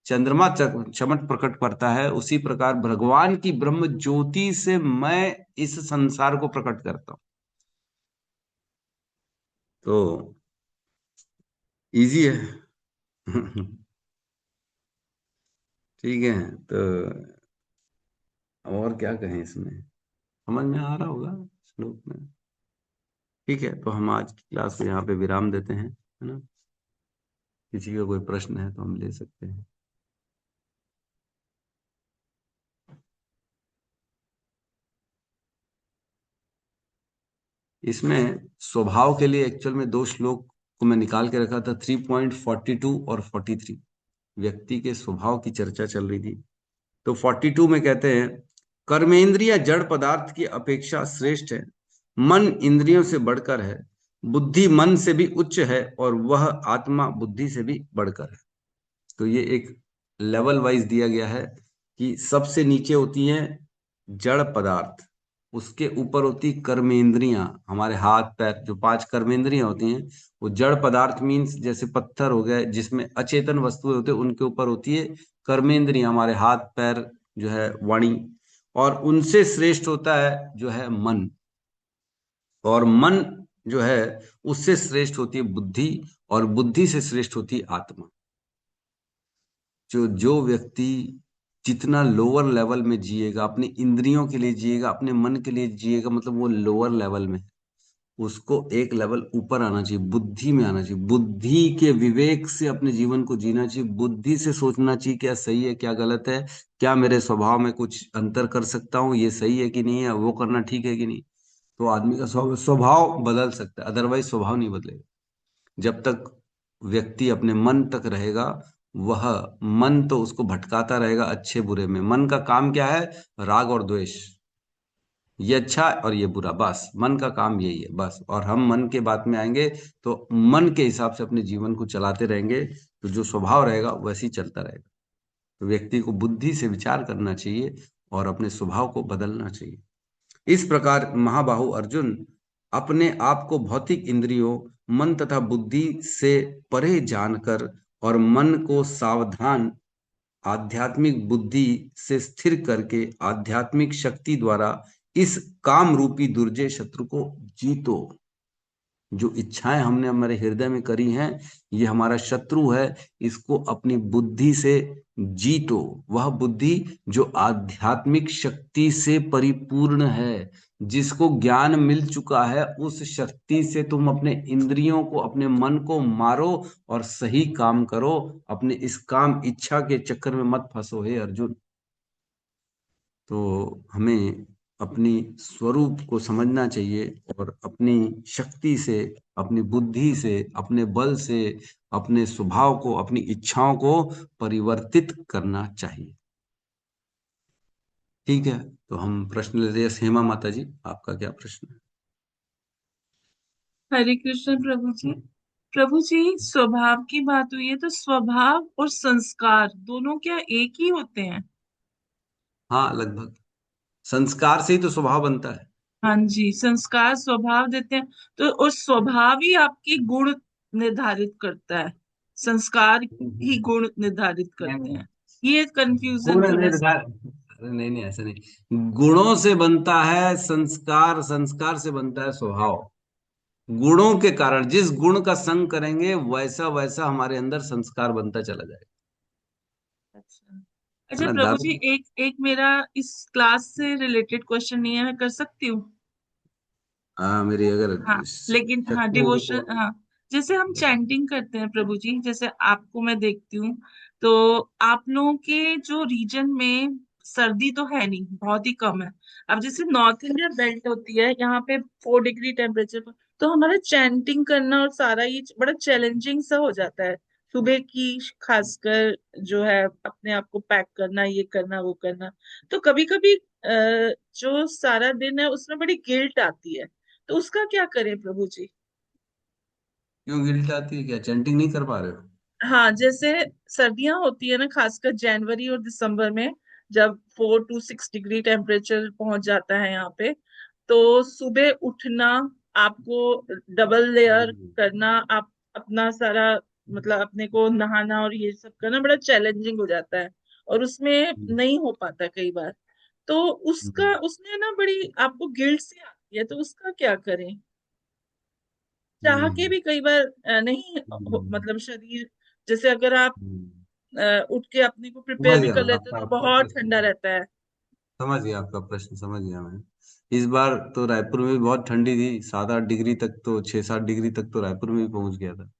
चंद्रमा चमक प्रकट करता है, उसी प्रकार भगवान की ब्रह्म ज्योति से मैं इस संसार को प्रकट करता हूं। तो इजी है। ठीक है। तो और क्या कहें, इसमें समझ में आ रहा होगा श्लोक में। ठीक है, तो हम आज की क्लास को यहाँ पे विराम देते हैं, है ना? किसी का कोई प्रश्न है तो हम ले सकते हैं। इसमें स्वभाव के लिए एक्चुअल में 2 श्लोक को मैं निकाल के रखा था 3.42 और 43 व्यक्ति के स्वभाव की चर्चा चल रही थी। तो 42 में कहते हैं कर्मेंद्रिय जड़ पदार्थ की अपेक्षा श्रेष्ठ है, मन इंद्रियों से बढ़कर है, बुद्धि मन से भी उच्च है और वह आत्मा बुद्धि से भी बढ़कर है। तो ये एक लेवल वाइज दिया गया है कि सबसे नीचे होती है जड़ पदार्थ, उसके ऊपर होती कर्मेंद्रियां, हमारे हाथ पैर जो 5 कर्मेंद्रियां होती हैं वो जड़ पदार्थ मीन्स जैसे पत्थर हो गए जिसमें अचेतन वस्तुएं होते हैं उनके ऊपर होती है कर्मेंद्रियां, हमारे हाथ पैर जो है वाणी, और उनसे श्रेष्ठ होता है जो है मन, और मन जो है उससे श्रेष्ठ होती है बुद्धि, और बुद्धि से श्रेष्ठ होती है आत्मा। जो जो व्यक्ति जितना लोअर लेवल में जिएगा, अपनी इंद्रियों के लिए जिएगा, अपने मन के लिए जिएगा, मतलब वो लोअर लेवल में है। उसको एक लेवल ऊपर आना चाहिए, बुद्धि में आना चाहिए, बुद्धि के विवेक से अपने जीवन को जीना चाहिए, बुद्धि से सोचना चाहिए क्या सही है क्या गलत है, क्या मेरे स्वभाव में कुछ अंतर कर सकता हूँ, ये सही है कि नहीं है, वो करना ठीक है कि नहीं। तो आदमी का स्वभाव बदल सकता है, अदरवाइज स्वभाव नहीं बदलेगा। जब तक व्यक्ति अपने मन तक रहेगा, वह मन तो उसको भटकाता रहेगा अच्छे बुरे में। मन का काम क्या है? राग और द्वेष, ये अच्छा और ये बुरा, बस मन का काम यही है बस। और हम मन के बात में आएंगे तो मन के हिसाब से अपने जीवन को चलाते रहेंगे, तो जो स्वभाव रहेगा वैसे ही चलता रहेगा। तो व्यक्ति को बुद्धि से विचार करना चाहिए और अपने स्वभाव को बदलना चाहिए। इस प्रकार महाबाहु अर्जुन, अपने आप को भौतिक इंद्रियों, मन तथा बुद्धि से परे जानकर और मन को सावधान आध्यात्मिक बुद्धि से स्थिर करके आध्यात्मिक शक्ति द्वारा इस काम रूपी दुर्जय शत्रु को जीतो। जो इच्छाएं हमने हमारे हृदय में करी हैं, ये हमारा शत्रु है, इसको अपनी बुद्धि से जीतो। वह बुद्धि जो आध्यात्मिक शक्ति से परिपूर्ण है, जिसको ज्ञान मिल चुका है, उस शक्ति से तुम अपने इंद्रियों को, अपने मन को मारो और सही काम करो। अपने इस काम इच्छा के चक्कर में मत फंसो हे अर्जुन। तो हमें अपनी स्वरूप को समझना चाहिए और अपनी शक्ति से, अपनी बुद्धि से, अपने बल से अपने स्वभाव को, अपनी इच्छाओं को परिवर्तित करना चाहिए। ठीक है, तो हम प्रश्न लेते हैं। हेमा माता जी, आपका क्या प्रश्न है? हरे कृष्ण प्रभु जी। प्रभु जी, स्वभाव की बात हुई है तो स्वभाव और संस्कार दोनों क्या एक ही होते हैं? हाँ, लगभग। संस्कार से ही तो स्वभाव बनता है। हाँ जी, संस्कार स्वभाव देते हैं, तो और स्वभाव ही आपकी गुण निर्धारित करता है, संस्कार ही गुण निर्धारित करते हैं। ये कंफ्यूजन गुण थोड़ा सा। अरे नहीं नहीं, ऐसा नहीं। गुणों से बनता है संस्कार, संस्कार से बनता है स्वभाव। गुणों के कारण, जिस गुण का संग करेंगे वैसा वैसा हमारे अंदर संस्कार बनता चला जाएगा। अच्छा है अच्छा ना प्रभु दादा? जी, एक एक मेरा इस क्लास से रिलेटेड क्वेश्चन ये है, मैं कर सकती हूँ? हाँ, मेरी अगर हाँ, लेकिन हाँ, शक्ति होगी डिवोशन, तो। हाँ, जैसे हम चैंटिंग करते हैं प्रभु जी, जैसे आपको मैं देखती हूँ, तो आप लोगों के जो रीजन में सर्दी तो है नहीं, बहुत ही कम है। अब जैसे नॉर्थ इंडिया बेल्ट होती है, यहाँ पे 4 डिग्री टेम्परेचर पर, तो हमारा चैंटिंग करना और सारा ये बड़ा चैलेंजिंग सा हो जाता है सुबह की, खासकर जो है अपने आप को पैक करना, ये करना वो करना। तो कभी कभी जो सारा दिन है उसमें बड़ी गिल्ट आती है, तो उसका क्या करें प्रभु जी? क्यों गिल्ट आती है? क्या चैंटिंग नहीं कर पा रहे हो? हाँ, जैसे सर्दियां होती है ना, खासकर जनवरी और दिसंबर में, जब 4 to 6 डिग्री टेम्परेचर पहुंच जाता है यहाँ पे, तो सुबह उठना, आपको डबल लेयर करना, आप अपना सारा, मतलब अपने को नहाना और ये सब करना बड़ा चैलेंजिंग हो जाता है, और उसमें नहीं हो पाता कई बार। तो उसका, उसमें ना बड़ी आपको गिल्ट सी आती है, तो उसका क्या करें? चाह के भी कई बार नहीं मतलब शरीर, जैसे अगर आप उठ के अपने को प्रिपेयर समझ भी गया कर मैं लेते हो आपका तो आपका बहुत ठंडा प्रश्न। रहता है। समझ गया आपका प्रश्न, समझ गया मैं। इस बार तो रायपुर में भी बहुत ठंडी थी, 7-8 डिग्री तक, तो 6-7 डिग्री तक तो रायपुर में भी पहुंच गया था।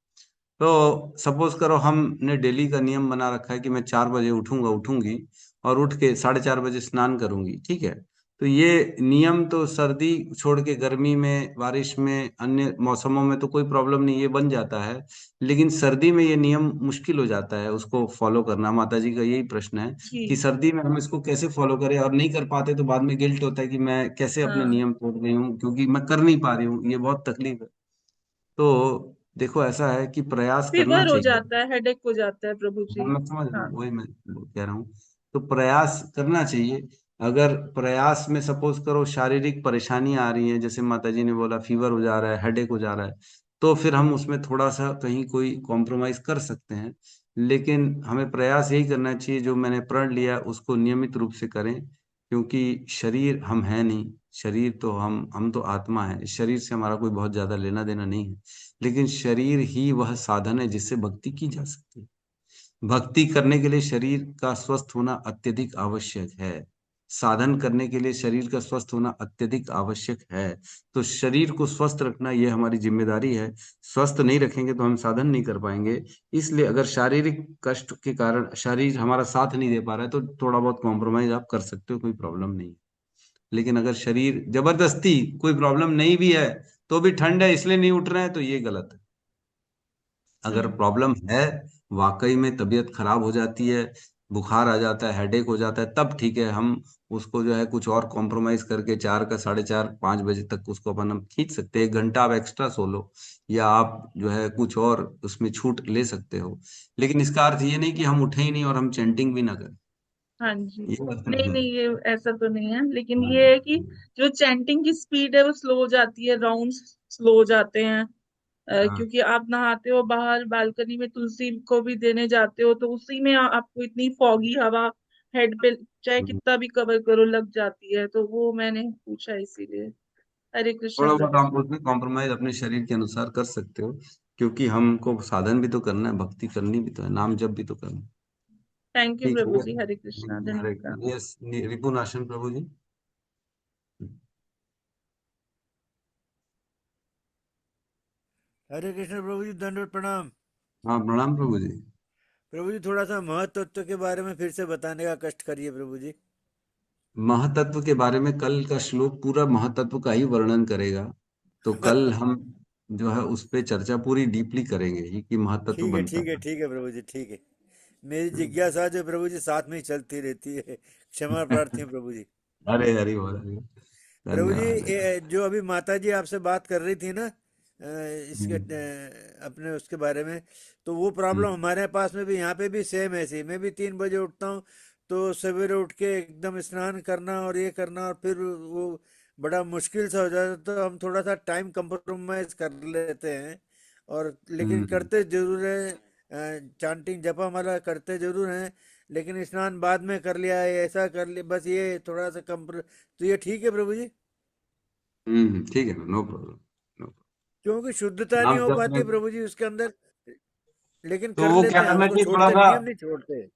तो सपोज करो हमने डेली का नियम बना रखा है कि मैं 4 बजे उठूंगा, उठूंगी और उठ के 4:30 बजे स्नान करूंगी, ठीक है। तो ये नियम तो सर्दी छोड़ के गर्मी में, बारिश में, अन्य मौसमों में तो कोई प्रॉब्लम नहीं, ये बन जाता है। लेकिन सर्दी में ये नियम मुश्किल हो जाता है उसको फॉलो करना। माता जी का यही प्रश्न है जी। कि सर्दी में हम इसको कैसे फॉलो करें, और नहीं कर पाते तो बाद में गिल्ट होता है कि मैं कैसे अपने हाँ, नियम तोड़ रही हूँ क्योंकि मैं कर नहीं पा रही हूँ, ये बहुत तकलीफ है। तो देखो ऐसा है कि प्रयास करना फीवर हो चाहिए। जाता है, हेडेक हो जाता है प्रभु हाँ जी। मैं समझ रहा हाँ। हूँ, वही मैं कह रहा हूँ। तो प्रयास करना चाहिए। अगर प्रयास में सपोज करो शारीरिक परेशानी आ रही है, जैसे माता जी ने बोला फीवर हो जा रहा है, हेडेक हो जा रहा है, तो फिर हम उसमें थोड़ा सा कहीं कोई कॉम्प्रोमाइज कर सकते हैं। लेकिन हमें प्रयास यही करना चाहिए, जो मैंने प्रण लिया उसको नियमित रूप से करें। क्योंकि शरीर हम हैं नहीं, शरीर तो हम तो आत्मा है, इस शरीर से हमारा कोई बहुत ज्यादा लेना देना नहीं है। लेकिन शरीर ही वह साधन है जिससे भक्ति की जा सकती है। भक्ति करने के लिए शरीर का स्वस्थ होना अत्यधिक आवश्यक है। साधन करने के लिए शरीर का स्वस्थ होना अत्यधिक आवश्यक है। तो शरीर को स्वस्थ रखना यह हमारी जिम्मेदारी है। स्वस्थ नहीं रखेंगे तो हम साधन नहीं कर पाएंगे। इसलिए अगर शारीरिक कष्ट के कारण शरीर हमारा साथ नहीं दे पा रहा है तो थोड़ा बहुत कॉम्प्रोमाइज आप कर सकते हो, कोई प्रॉब्लम नहीं। लेकिन अगर शरीर जबरदस्ती, कोई प्रॉब्लम नहीं भी है तो भी ठंड है इसलिए नहीं उठ रहे हैं, तो ये गलत है। अगर हम्म। प्रॉब्लम है, वाकई में तबीयत खराब हो जाती है, बुखार आ जाता है, हेडेक हो जाता है, तब ठीक है, हम उसको जो है कुछ और कॉम्प्रोमाइज करके 4 का 4:30 5 बजे तक उसको अपन हम खींच सकते हैं। 1 घंटा आप एक्स्ट्रा सो लो, या आप जो है कुछ और उसमें छूट ले सकते हो। लेकिन इसका अर्थ ये नहीं कि हम उठे ही नहीं और हम चैंटिंग भी ना करें। हाँ जी। ये बात नहीं नहीं। नहीं, ये ऐसा तो नहीं है, लेकिन हाँ, ये है कि जो चैंटिंग की स्पीड है वो स्लो हो जाती है, राउंड्स स्लो हो जाते हैं। हाँ, क्योंकि आप नहाते हो बाहर बालकनी में, तुलसी को भी देने जाते हो, तो उसी में आपको इतनी फॉगी हवा हेड पे चाहे हाँ। कितना भी कवर करो लग जाती है, तो वो मैंने पूछा इसीलिए। हरे कृष्ण थोड़ा बहुत प्रभु आप जी। उसमें कॉम्प्रोमाइज अपने शरीर के अनुसार कर सकते हो, क्योंकि हमको साधन भी तो करना है, भक्ति करनी भी तो है, नाम जप भी तो करना है। थैंक यू ठीक प्रभु है। जी, हरे कृष्णा, धन्यवाद। यस, रिपुनाशन प्रभु जी। हरे कृष्ण प्रभु जी, दंडवत प्रणाम। हाँ प्रणाम प्रभु जी। प्रभु जी, थोड़ा सा महत्व के बारे में फिर से बताने का कष्ट करिए प्रभु जी। महातत्व के बारे में कल का श्लोक पूरा महातत्व का ही वर्णन करेगा। तो कल हम जो है उस पे चर्चा पूरी डीपली करेंगे ही कि महातत्व ठीक है बनता ठीक है है। ठीक है प्रभु जी, ठीक है। मेरी जिज्ञासा जो प्रभु जी साथ में ही चलती रहती है, क्षमा प्रार्थी है प्रभु जी। अरे हरि बोल, हरि बोल। प्रभु जी, धन्यवाद धन्यवाद। जो अभी माता जी आपसे बात कर रही थी ना, इसके हम्म, अपने उसके बारे में, तो वो प्रॉब्लम हम्म, हमारे पास में भी, यहाँ पे भी सेम ऐसी। मैं भी 3 बजे उठता हूँ, तो सवेरे उठ के एकदम स्नान करना और ये करना, और फिर वो बड़ा मुश्किल सा हो जाता है। तो हम थोड़ा सा टाइम कंप्रोमाइज कर लेते हैं, और लेकिन हम्म, करते जरूर है, चांटिंग जपा माला करते जरूर हैं, लेकिन स्नान बाद में कर लिया है, ऐसा कर लिया, बस ये थोड़ा सा कंप्रो। तो ये ठीक है प्रभु जी? ठीक है, नो प्रॉब्लम, नो। क्योंकि शुद्धता नहीं नाम हो जप में पाती प्रभु जी उसके अंदर, लेकिन तो कर वो क्या लेते हैं, करना उसको चाहिए, थोड़ा छोड़ते, सा नियम नहीं छोड़ते।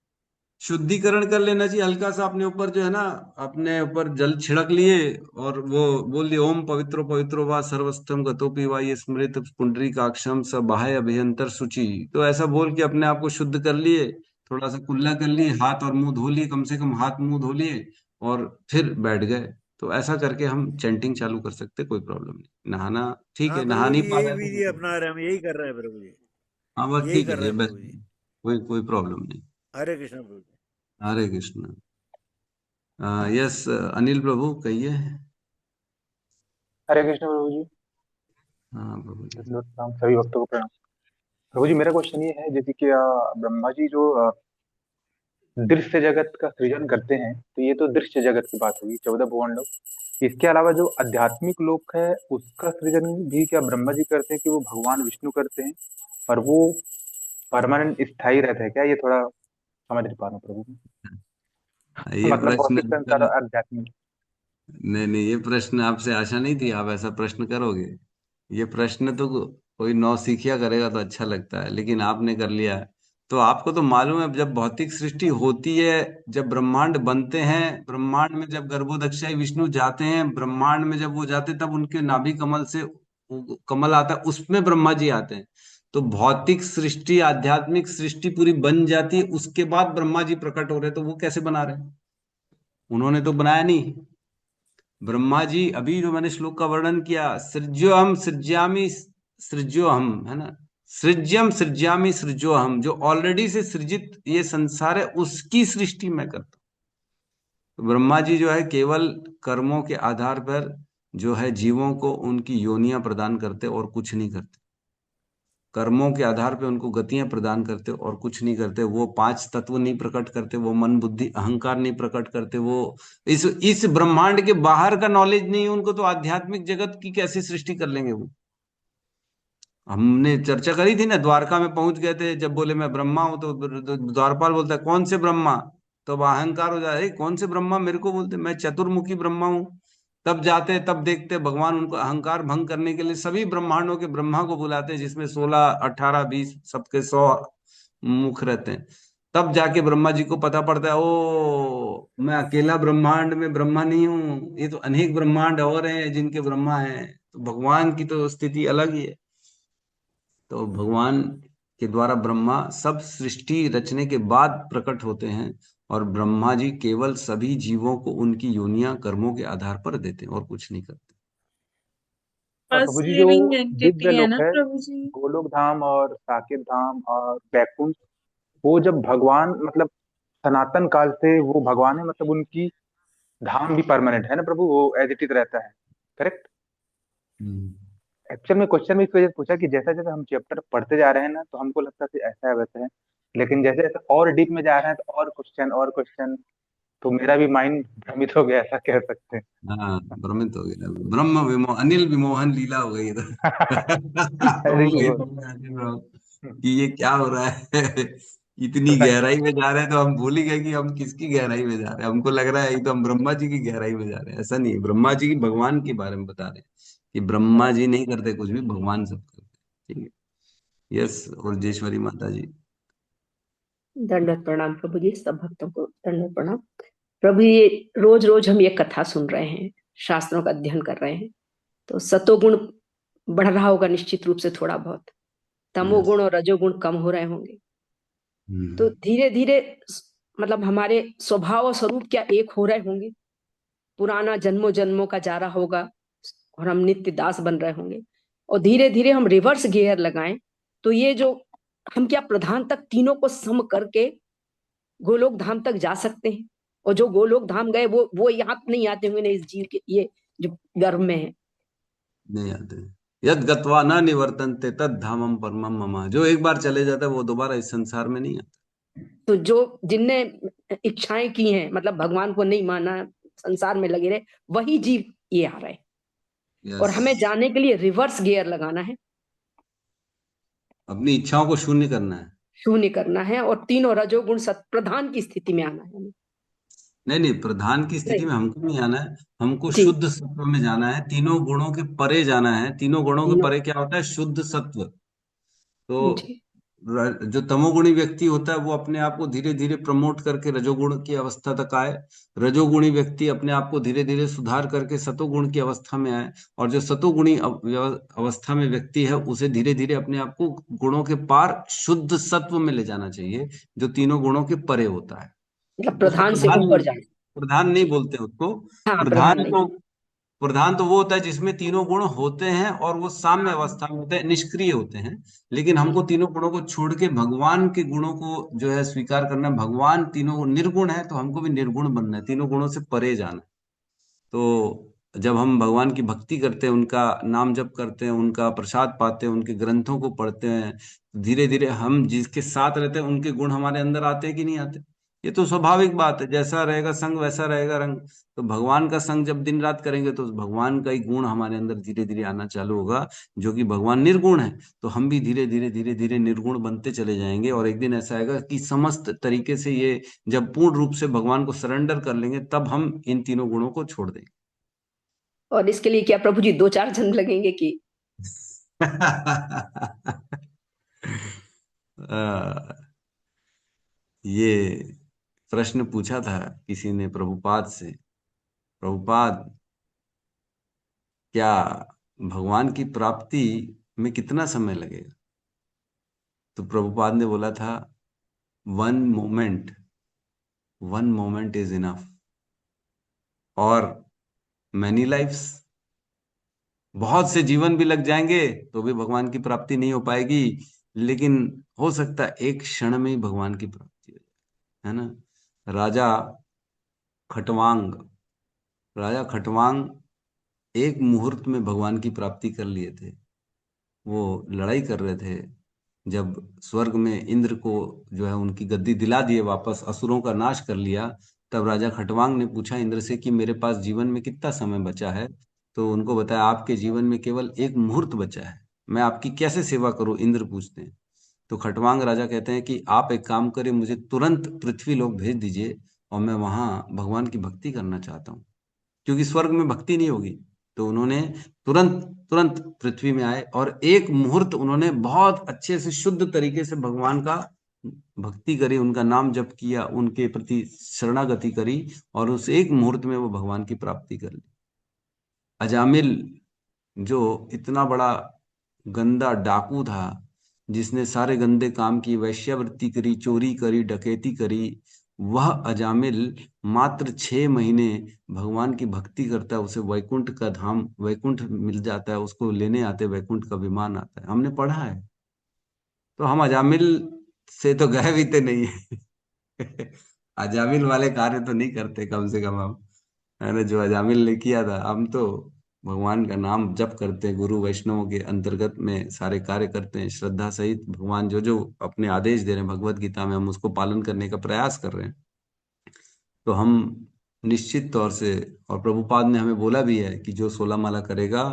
शुद्धिकरण कर लेना चाहिए हल्का सा अपने ऊपर, जो है ना, अपने ऊपर जल छिड़क लिए और वो बोल दिए ओम पवित्रो पवित्रो वा सर्वस्थम गतोपि वा ये स्मृत पुंडरीकाक्षम स बाह्य अभ्यंतर शुचि। तो ऐसा बोल के अपने आप को शुद्ध कर लिए, थोड़ा सा कुल्ला कर लिए, हाथ और मुंह धो लिए, कम से कम हाथ मुंह धो लिए, और फिर बैठ गए। तो ऐसा करके हम चैंटिंग चालू कर सकते, कोई प्रॉब्लम नहीं। नहाना ठीक हाँ है, नहा प्रभु नहीं जी, पा यही रहे हैं तो विधि कोई अपना रहे हैं, हम यही कर रहे हैं प्रभु जी, हाँ बस यही ठीक है, कर रहे ये हैं बस प्रभु जी। कोई कोई प्रॉब्लम नहीं। हरे कृष्ण प्रभु जी। हरे कृष्ण। यस, अनिल प्रभु कहिए। हरे कृष्ण प्रभु जी। हाँ प्रभु जी। दंडवत प्रणाम सभी भक्तों को प्रणाम। प्रभु जी, मेरा क्वेश्चन ये है, जैसे कि ब्रह्मा जी जो दृश्य जगत का सृजन करते हैं, तो ये तो दृश्य जगत की बात होगी, 14 भुवन लोग। इसके अलावा जो आध्यात्मिक लोक है उसका सृजन भी क्या ब्रह्मा जी करते हैं कि वो भगवान विष्णु करते हैं? और वो परमानेंट स्थायी रहता है क्या? ये थोड़ा समझ नहीं पा रहा हूँ प्रभु। ये मतलब प्रश्न भौतिक संसार आपका, और आध्यात्मिक। नहीं नहीं, ये प्रश्न आपसे आशा नहीं थी आप ऐसा प्रश्न करोगे। ये प्रश्न तो कोई नौसिखिया करेगा तो अच्छा लगता है, लेकिन आपने कर लिया। तो आपको तो मालूम है, जब भौतिक सृष्टि होती है, जब ब्रह्मांड बनते हैं, ब्रह्मांड में जब गर्भोदक्षाई विष्णु जाते हैं, ब्रह्मांड में जब वो जाते हैं, तब उनके नाभि कमल से वो कमल आता है, उसमें ब्रह्मा जी आते हैं। तो भौतिक सृष्टि, आध्यात्मिक सृष्टि पूरी बन जाती है, उसके बाद ब्रह्मा जी प्रकट हो रहे हैं, तो वो कैसे बना रहे हैं? उन्होंने तो बनाया नहीं। ब्रह्मा जी, अभी जो मैंने श्लोक का वर्णन किया, सृज्योहम सृज्यामि सृज्योहम, है ना, सृज्यम सृज्यामि सृजोहम, जो ऑलरेडी से सृजित ये संसार है उसकी सृष्टि मैं करता हूँ। तो ब्रह्मा जी जो है केवल कर्मों के आधार पर जो है जीवों को उनकी योनियां प्रदान करते और कुछ नहीं करते। कर्मों के आधार पे उनको गतियां प्रदान करते और कुछ नहीं करते। वो पांच तत्व नहीं प्रकट करते, वो मन बुद्धि अहंकार नहीं प्रकट करते, वो इस ब्रह्मांड के बाहर का नॉलेज नहीं है उनको, तो आध्यात्मिक जगत की कैसे सृष्टि कर लेंगे वो। हमने चर्चा करी थी ना, द्वारका में पहुंच गए थे, जब बोले मैं ब्रह्मा हूं तो द्वारपाल बोलता है कौन से ब्रह्मा, तो अब अहंकार हो जाए, कौन से ब्रह्मा मेरे को बोलते, मैं चतुर्मुखी ब्रह्मा हूँ। तब जाते तब देखते भगवान उनको अहंकार भंग करने के लिए सभी ब्रह्मांडों के ब्रह्मा को बुलाते हैं, जिसमें 16 18 20 सबके 100 मुख रहते हैं। तब जाके ब्रह्मा जी को पता पड़ता है, ओ मैं अकेला ब्रह्मांड में ब्रह्मा नहीं हूँ, ये तो अनेक ब्रह्मांड और हैं जिनके ब्रह्मा हैं। तो भगवान की तो स्थिति अलग ही है। तो भगवान के द्वारा ब्रह्मा सब सृष्टि रचने के बाद प्रकट होते हैं, और ब्रह्मा जी केवल सभी जीवों को उनकी योनियां कर्मों के आधार पर देते हैं और कुछ नहीं करते। बस प्रभु जी, जो लिविंग दिव्य एंटिटी है लोक ना है, प्रभु जी। गोलोक धाम और साकेत धाम और बैकुंठ, वो जब भगवान मतलब सनातन काल से वो भगवान है, मतलब उनकी धाम भी परमानेंट है ना प्रभु, वो एज इट इज रहता है, करेक्ट? हम्म। एक्चुअल में क्वेश्चन भी इस वजह से पूछा कि जैसा जैसा हम चैप्टर पढ़ते जा रहे हैं ना, तो हमको लगता है कि ऐसा है वैसा है, लेकिन जैसे जैसे और डीप में जा रहे हैं तो और क्वेश्चन और क्वेश्चन, तो मेरा भी माइंड भ्रमित हो गया, ऐसा कह सकते हैं। हाँ, भ्रमित हो गया, ब्रह्म विमोह अनिल विमोहन लीला हो गई इधर। अरे हो गई कि ये क्या हो रहा है। इतनी गहराई में जा रहे हैं तो हम भूल ही गए कि हम किसकी गहराई में जा रहे हैं। हमको लग रहा है ये तो हम ब्रह्मा जी की गहराई में जा रहे हैं, ऐसा नहीं है। ब्रह्मा जी की भगवान के बारे में बता रहे हैं कि ब्रह्मा जी नहीं करते कुछ भी, भगवान सब करते हैं। ठीक है। यस, और जेश्वरी माता जी। दंडवत प्रणाम प्रभु जी, सब भक्तों को दंडवत प्रणाम। प्रभु ये रोज रोज हम ये कथा सुन रहे हैं, शास्त्रों का अध्ययन कर रहे हैं, तो सतोगुण बढ़ रहा होगा निश्चित रूप से, थोड़ा बहुत यस। तमोगुण और रजोगुण कम हो रहे होंगे। तो धीरे धीरे मतलब हमारे स्वभाव और स्वरूप क्या एक हो रहे होंगे, पुराना जन्मों जन्मों का जा रहा होगा और हम नित्य दास बन रहे होंगे, और धीरे धीरे हम रिवर्स गियर लगाएं तो ये जो हम क्या प्रधान तक तीनों को सम करके गोलोक धाम तक जा सकते हैं। और जो गोलोक धाम गए वो यहाँ नहीं आते होंगे ना, इस जीव के ये जो गर्भ में है। नहीं आते। यद गत्वा न निवर्तन्ते तद धामम परमम मम, जो एक बार चले जाता है वो दोबारा इस संसार में नहीं आता। तो जो जिनने इच्छाएं की हैं, मतलब भगवान को नहीं माना, संसार में लगे रहे, वही जीव ये आ रहे हैं। और यस। हमें जाने के लिए रिवर्स गियर लगाना है, अपनी इच्छाओं को शून्य करना है। शून्य करना है, और तीनों रजोगुण सत प्रधान की स्थिति में आना है हमें। नहीं नहीं, प्रधान की स्थिति नहीं में हमको नहीं आना है, हमको जी, शुद्ध सत्व में जाना है, तीनों गुणों के परे जाना है। तीनों गुणों के तीनों परे क्या होता है? शुद्ध सत्व। तो जी, जो तमोगुणी व्यक्ति होता है वो अपने आप को धीरे धीरे प्रमोट करके रजोगुण की अवस्था तक आए, रजोगुणी व्यक्ति अपने आप को धीरे धीरे सुधार करके सतोगुण की अवस्था में आए, और जो सतोगुणी अवस्था में व्यक्ति है उसे धीरे धीरे अपने आप को गुणों के पार शुद्ध सत्व में ले जाना चाहिए, जो तीनों गुणों के परे होता है। मतलब उसको प्रधान से ऊपर जाना। प्रधान नहीं बोलते उसको। हाँ, प्रधान प्रधान नहीं। तो प्रधान तो वो होता है जिसमें तीनों गुण होते हैं और वो साम्य अवस्था में होते हैं, निष्क्रिय होते हैं। लेकिन हमको तीनों गुणों को छोड़ के भगवान के गुणों को जो है स्वीकार करना है। भगवान तीनों निर्गुण है तो हमको भी निर्गुण बनना है, तीनों गुणों से परे जाना है। तो जब हम भगवान की भक्ति करते हैं, उनका नाम जप करते हैं, उनका प्रसाद पाते हैं, उनके ग्रंथों को पढ़ते हैं, धीरे धीरे हम जिसके साथ रहते हैं उनके गुण हमारे अंदर आते हैं कि नहीं आते? ये तो स्वाभाविक बात है, जैसा रहेगा संग वैसा रहेगा रंग। तो भगवान का संग जब दिन रात करेंगे तो भगवान का ही गुण हमारे अंदर धीरे धीरे आना चालू होगा, जो कि भगवान निर्गुण है। तो हम भी धीरे धीरे धीरे धीरे निर्गुण बनते चले जाएंगे, और एक दिन ऐसा आएगा कि समस्त तरीके से ये जब पूर्ण रूप से भगवान को सरेंडर कर लेंगे, तब हम इन तीनों गुणों को छोड़ देंगे। और इसके लिए क्या प्रभु जी 2 4 जन्म लगेंगे कि? आ, ये प्रश्न पूछा था किसी ने प्रभुपाद से, प्रभुपाद क्या भगवान की प्राप्ति में कितना समय लगेगा? तो प्रभुपाद ने बोला था, one moment, one moment is enough. और मैनी लाइफ्स, बहुत से जीवन भी लग जाएंगे तो भी भगवान की प्राप्ति नहीं हो पाएगी, लेकिन हो सकता है एक क्षण में ही भगवान की प्राप्ति हो जाए, है ना। राजा खटवांग राजा खटवांग एक मुहूर्त में भगवान की प्राप्ति कर लिए थे। वो लड़ाई कर रहे थे, जब स्वर्ग में इंद्र को जो है उनकी गद्दी दिला दिए वापस, असुरों का नाश कर लिया, तब राजा खटवांग ने पूछा इंद्र से कि मेरे पास जीवन में कितना समय बचा है। तो उनको बताया आपके जीवन में केवल एक मुहूर्त बचा है, मैं आपकी कैसे सेवा करूं, इंद्र पूछते हैं। तो खटवांग राजा कहते हैं कि आप एक काम करिए, मुझे तुरंत पृथ्वी लोक भेज दीजिए और मैं वहां भगवान की भक्ति करना चाहता हूँ, क्योंकि स्वर्ग में भक्ति नहीं होगी। तो उन्होंने तुरंत तुरंत पृथ्वी में आए और एक मुहूर्त उन्होंने बहुत अच्छे से शुद्ध तरीके से भगवान का भक्ति करी, उनका नाम जप किया, उनके प्रति शरणागति करी, और उस एक मुहूर्त में वो भगवान की प्राप्ति कर ली। अजामिल जो इतना बड़ा गंदा डाकू था, जिसने सारे गंदे काम किए, वैश्यावृत्ति करी, चोरी करी, डकैती करी, वह अजामिल मात्र 6 महीने भगवान की भक्ति करता है, उसे वैकुंठ का धाम, वैकुंठ मिल जाता है, उसको लेने आते, वैकुंठ का विमान आता है, हमने पढ़ा है। तो हम अजामिल से तो गए भी तो नहीं है अजामिल वाले कार्य तो नहीं करते कम से कम हम, है ना, जो अजामिल ने किया था। हम तो भगवान का नाम जप करते हैं, गुरु वैष्णव के अंतर्गत में सारे कार्य करते हैं श्रद्धा सहित। भगवान जो जो अपने आदेश दे रहे हैं भगवत गीता में, हम उसको पालन करने का प्रयास कर रहे हैं। तो हम निश्चित तौर से, और प्रभुपाद ने हमें बोला भी है कि जो 16 माला करेगा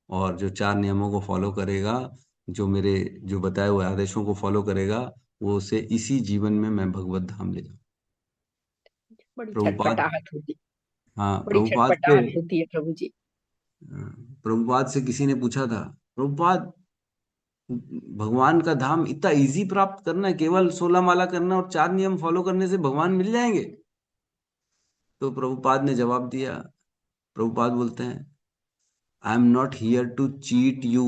और जो 4 नियमों को फॉलो करेगा, जो मेरे जो बताए हुए आदेशों को फॉलो करेगा, वो उसे इसी जीवन में मैं भगवत धाम ले जाऊं। बड़ी प्रभुपाद, छटपटाहट होती, हाँ बड़ी प्रभुपाद से, छटपटाहट होती है प्रभु जी। प्रभुपाद से किसी ने पूछा था, प्रभुपाद भगवान का धाम इतना इजी प्राप्त करना है, केवल 16 माला करना और 4 नियम फॉलो करने से भगवान मिल जाएंगे? तो प्रभुपाद ने जवाब दिया, प्रभुपाद बोलते हैं, I am not here to cheat you,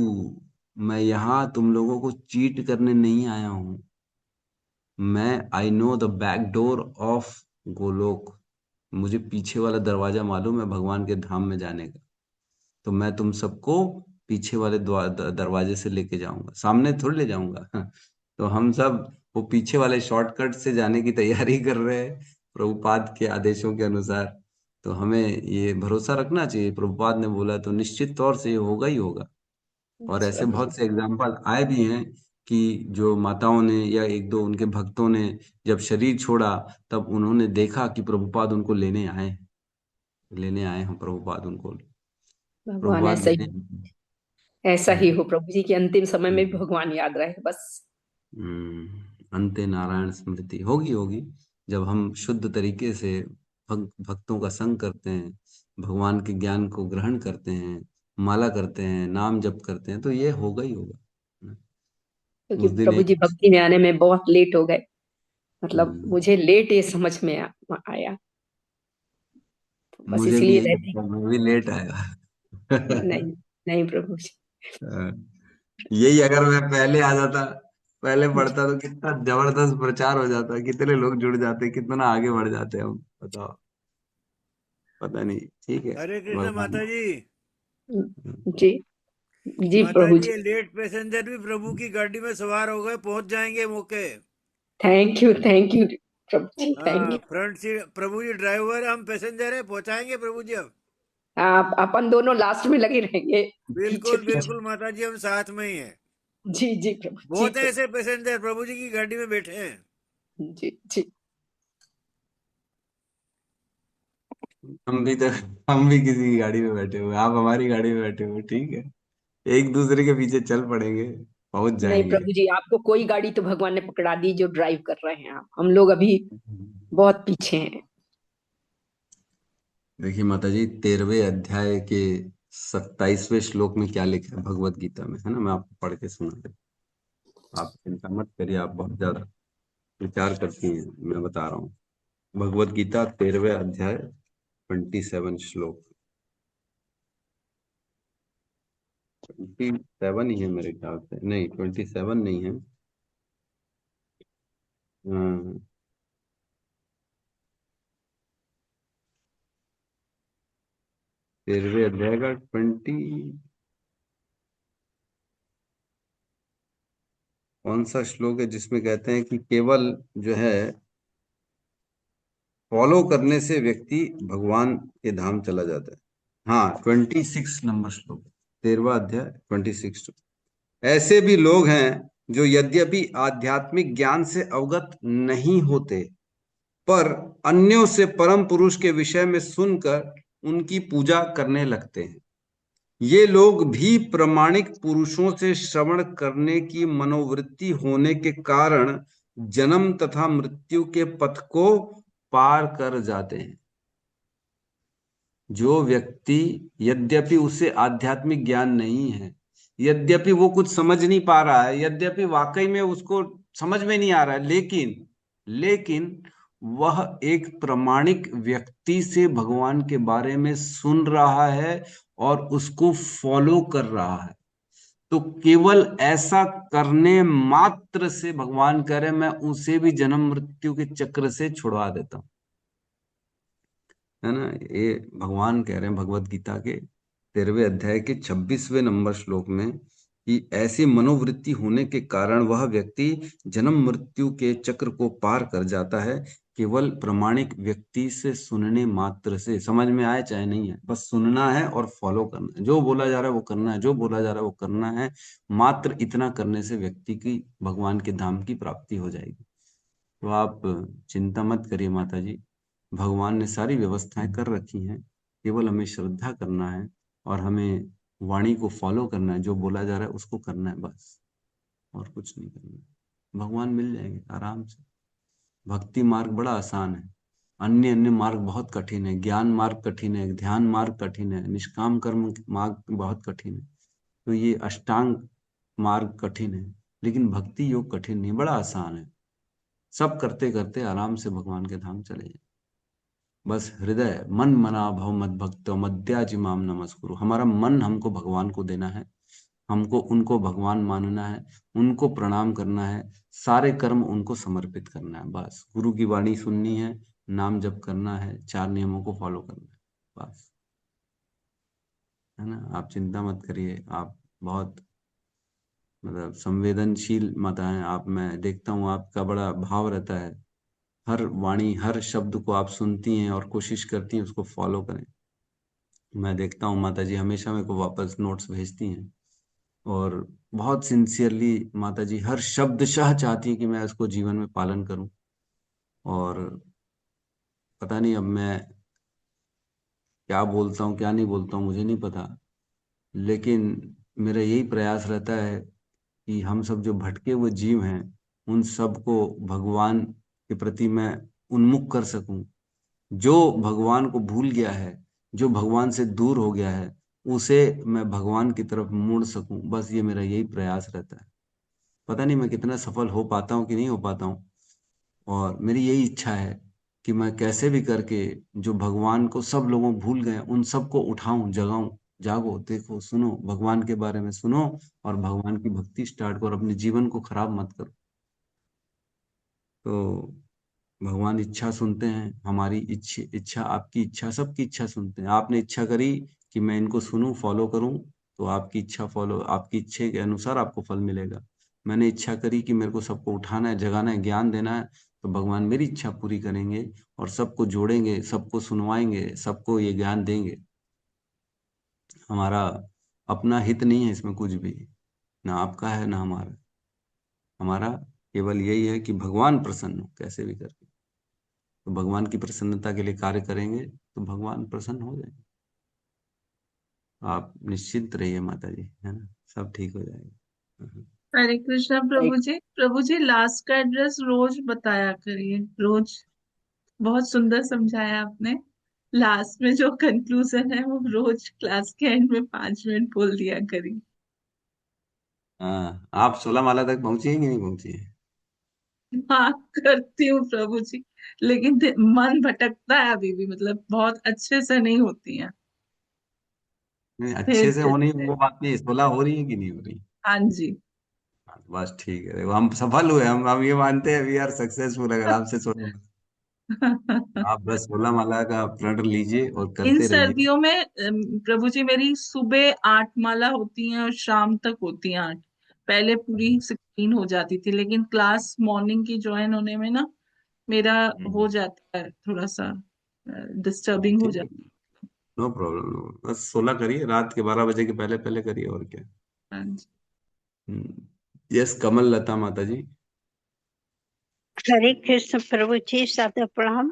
मैं यहां तुम लोगों को चीट करने नहीं आया हूं। मैं I know the back door of Golok, मुझे पीछे वाला दरवाजा मालूम है भगवान के धाम में जाने का, तो मैं तुम सबको पीछे वाले दरवाजे से लेके जाऊंगा, सामने थोड़ी ले जाऊंगा तो हम सब वो पीछे वाले शॉर्टकट से जाने की तैयारी कर रहे हैं प्रभुपाद के आदेशों के अनुसार। तो हमें ये भरोसा रखना चाहिए, प्रभुपाद ने बोला तो निश्चित तौर से ये होगा ही होगा। और ऐसे प्रभु बहुत जी, से एग्जाम्पल आए भी हैं कि जो माताओं ने या एक दो उनके भक्तों ने जब शरीर छोड़ा, तब उन्होंने देखा कि प्रभुपाद उनको लेने आए हैं, प्रभुपाद उनको, भगवान प्रभुपाद ऐसा ही, लेने। ऐसा ही हम्म, हो प्रभु जी, कि अंतिम समय में भी हम्म, भगवान याद रहे बस। अंते नारायण स्मृति होगी होगी, जब हम शुद्ध तरीके से भक्तों का संग करते हैं, भगवान के ज्ञान को ग्रहण करते हैं, माला करते हैं, नाम जप करते हैं, तो ये होगा ही होगा। क्योंकि उस दिन प्रभु एक, जी भक्ति में आने में बहुत लेट हो गए, मतलब हम्म, मुझे लेट ये समझ में आया, तो बस मुझे भी इसलिए यही रहती। लगता है, मैं भी लेट आया नहीं, नहीं प्रभु जी। यही अगर मैं पहले आ जाता, पहले पढ़ता, तो कितना जबरदस्त प्रचार हो जाता, कितने लोग जुड़ जाते, कितना आगे बढ़ जाते हम, बताओ। पता नहीं, ठीक है, हरे कृष्ण भगवान। माता जी। जी, जी माता प्रभु जी, जी। ये लेट पैसेंजर भी प्रभु की गाड़ी में सवार हो गए, पहुंच जाएंगे मौके। Thank you Prabhu ji, thank हाँ, you. Front seat Prabhu ji driver, हम पैसेंजर है, पहुंचाएंगे प्रभु जी अब। आप अपन दोनों लास्ट में लगे रहेंगे, पीछे बिल्कुल पीछे। बिल्कुल माता जी, हम साथ में ही हैं। जी जी प्रभु जी, बहुत है ऐसे पैसेंजर प्रभु जी की गाड़ी में बैठे हैं। जी जी। हम भी तो, हम भी किसी की गाड़ी में बैठे हुए, आप हमारी गाड़ी में बैठे हुए, ठीक है, एक दूसरे के पीछे चल पड़ेंगे, पहुंच नहीं जाएंगे। प्रभु जी, आपको कोई गाड़ी तो भगवान ने पकड़ा दी जो ड्राइव कर रहे हैं आप, हम लोग अभी बहुत पीछे हैं। देखिए माता जी, 13वें अध्याय के 27वें श्लोक में क्या लिखा है भगवत गीता में, है ना, मैं आपको पढ़ के सुना देता हूं। आप चिंता मत करिए, आप बहुत ज्यादा विचार करती हैं, मैं बता रहा हूँ। भगवत गीता 13वें अध्याय 27 श्लोक, 27 ही है मेरे ख्याल से, नहीं 27 नहीं है। हाँ, 13वें अध्याय का कौन सा श्लोक है जिसमें कहते हैं कि केवल जो है फॉलो करने से व्यक्ति भगवान के धाम चला जाता है। हाँ, 26 नंबर श्लोक, 13वां अध्याय 26। ऐसे भी लोग हैं जो यद्यपि आध्यात्मिक ज्ञान से अवगत नहीं होते, पर अन्यों से परम पुरुष के विषय में सुनकर उनकी पूजा करने लगते हैं। ये लोग भी प्रामाणिक पुरुषों से श्रवण करने की मनोवृत्ति होने के कारण जन्म तथा मृत्यु के पथ को पार कर जाते हैं। जो व्यक्ति यद्यपि उसे आध्यात्मिक ज्ञान नहीं है, यद्यपि वो कुछ समझ नहीं पा रहा है, यद्यपि वाकई में उसको समझ में नहीं आ रहा है, लेकिन वह एक प्रामाणिक व्यक्ति से भगवान के बारे में सुन रहा है और उसको फॉलो कर रहा है, तो केवल ऐसा करने मात्र से भगवान कह रहे मैं उसे भी जन्म मृत्यु के चक्र से छुड़वा देता हूं। है ना, ये भगवान कह रहे हैं भगवत गीता के 13वें अध्याय के 26वें नंबर श्लोक में कि ऐसी मनोवृत्ति होने के कारण वह व्यक्ति जन्म मृत्यु के चक्र को पार कर जाता है, केवल प्रामाणिक व्यक्ति से सुनने मात्र से। समझ में आए चाहे नहीं है, बस सुनना है और फॉलो करना है। जो बोला जा रहा है वो करना है, जो बोला जा रहा है वो करना है। मात्र इतना करने से व्यक्ति की भगवान के धाम की प्राप्ति हो जाएगी। तो आप चिंता मत करिए माता जी, भगवान ने सारी व्यवस्थाएं कर रखी हैं, केवल हमें श्रद्धा करना है और हमें वाणी को फॉलो करना है। जो बोला जा रहा है उसको करना है बस, और कुछ नहीं करना है। भगवान मिल जाएंगे आराम से। भक्ति मार्ग बड़ा आसान है, अन्य अन्य मार्ग बहुत कठिन है। ज्ञान मार्ग कठिन है, ध्यान मार्ग कठिन है, निष्काम कर्म मार्ग बहुत कठिन है। तो ये अष्टांग मार्ग कठिन है, लेकिन भक्ति योग कठिन नहीं, बड़ा आसान है। सब करते करते आराम से भगवान के धाम चले जाए। बस हृदय मन मना भव मद भक्त मद्याजिमाम नमस्कुरु। हमारा मन हमको भगवान को देना है, हमको उनको भगवान मानना है, उनको प्रणाम करना है, सारे कर्म उनको समर्पित करना है। बस गुरु की वाणी सुननी है, नाम जप करना है, 4 नियमों को फॉलो करना है बस। है ना, आप चिंता मत करिए। आप बहुत मतलब संवेदनशील माता हैं आप। मैं देखता हूँ आपका बड़ा भाव रहता है, हर वाणी हर शब्द को आप सुनती हैं और कोशिश करती हैं उसको फॉलो करें। मैं देखता हूँ माता जी हमेशा मेरे को वापस नोट्स भेजती हैं और बहुत सिंसियरली माता जी हर शब्दशः चाहती है कि मैं उसको जीवन में पालन करूं। और पता नहीं अब मैं क्या बोलता हूँ क्या नहीं बोलता हूँ मुझे नहीं पता, लेकिन मेरा यही प्रयास रहता है कि हम सब जो भटके हुए जीव हैं उन सबको भगवान के प्रति मैं उन्मुख कर सकूं। जो भगवान को भूल गया है, जो भगवान से दूर हो गया है, उसे मैं भगवान की तरफ मोड़ सकूं। बस ये मेरा यही प्रयास रहता है। पता नहीं मैं कितना सफल हो पाता हूँ कि नहीं हो पाता हूँ, और मेरी यही इच्छा है कि मैं कैसे भी करके जो भगवान को सब लोगों भूल गए उन सबको उठाऊं, जगाऊं। जागो, देखो, सुनो, भगवान के बारे में सुनो और भगवान की भक्ति स्टार्ट करो, अपने जीवन को खराब मत करो। तो भगवान इच्छा सुनते हैं, हमारी इच्छा आपकी इच्छा सबकी इच्छा सुनते हैं। आपने इच्छा करी कि मैं इनको सुनूं फॉलो करूं, तो आपकी इच्छा फॉलो, आपकी इच्छा के अनुसार आपको फल मिलेगा। मैंने इच्छा करी कि मेरे को सबको उठाना है, जगाना है, ज्ञान देना है, तो भगवान मेरी इच्छा पूरी करेंगे और सबको जोड़ेंगे, सबको सुनवाएंगे, सबको ये ज्ञान देंगे। हमारा अपना हित नहीं है इसमें कुछ भी, ना आपका है ना हमारा। हमारा केवल यही है कि भगवान प्रसन्न हो कैसे भी करके। तो भगवान की प्रसन्नता के लिए कार्य करेंगे तो भगवान प्रसन्न हो जाएंगे। आप निश्चिंत रहिए माता जी, है ना, सब ठीक हो जाएगा। हरे कृष्णा प्रभु जी। प्रभु जी लास्ट का एड्रेस रोज बताया करिए, रोज। बहुत सुंदर समझाया आपने। लास्ट में जो कंक्लूजन है वो रोज क्लास के एंड में 5 मिनट बोल दिया करिए। हाँ, आप 16 माला तक पहुंची है कि नहीं पहुंची है? हाँ करती हूँ प्रभु जी, लेकिन मन भटकता है अभी भी, मतलब बहुत अच्छे से नहीं होती है। नहीं, फिर अच्छे से होनी वो बात नहीं, 16 हो रही है कि नहीं हो रही? हाँ जी। हाँ, बस ठीक है, देखो हम सफल हुए, हम ये मानते हैं वी आर सक्सेसफुल अगर आपसे 16। आप बस 16 माला का प्रण लीजिए और इन करते रहिए। सर्दियों में प्रभु जी मेरी सुबह 8 माला होती हैं और शाम तक होती हैं 8। पहले पूरी 16 हो जाती थी, लेकिन क्लास मॉर्निंग की ज्वाइन होने में ना मेरा हो जाता है थोड़ा सा डिस्टर्बिंग हो ठीक है, जाता नो प्रॉब्लम, नो, बस 16 करिए, रात के 12 बजे के पहले पहले करिए, और क्या। है। यस, कमल लता माता जी। हरे कृष्ण प्रभु जी, सादर प्रणाम।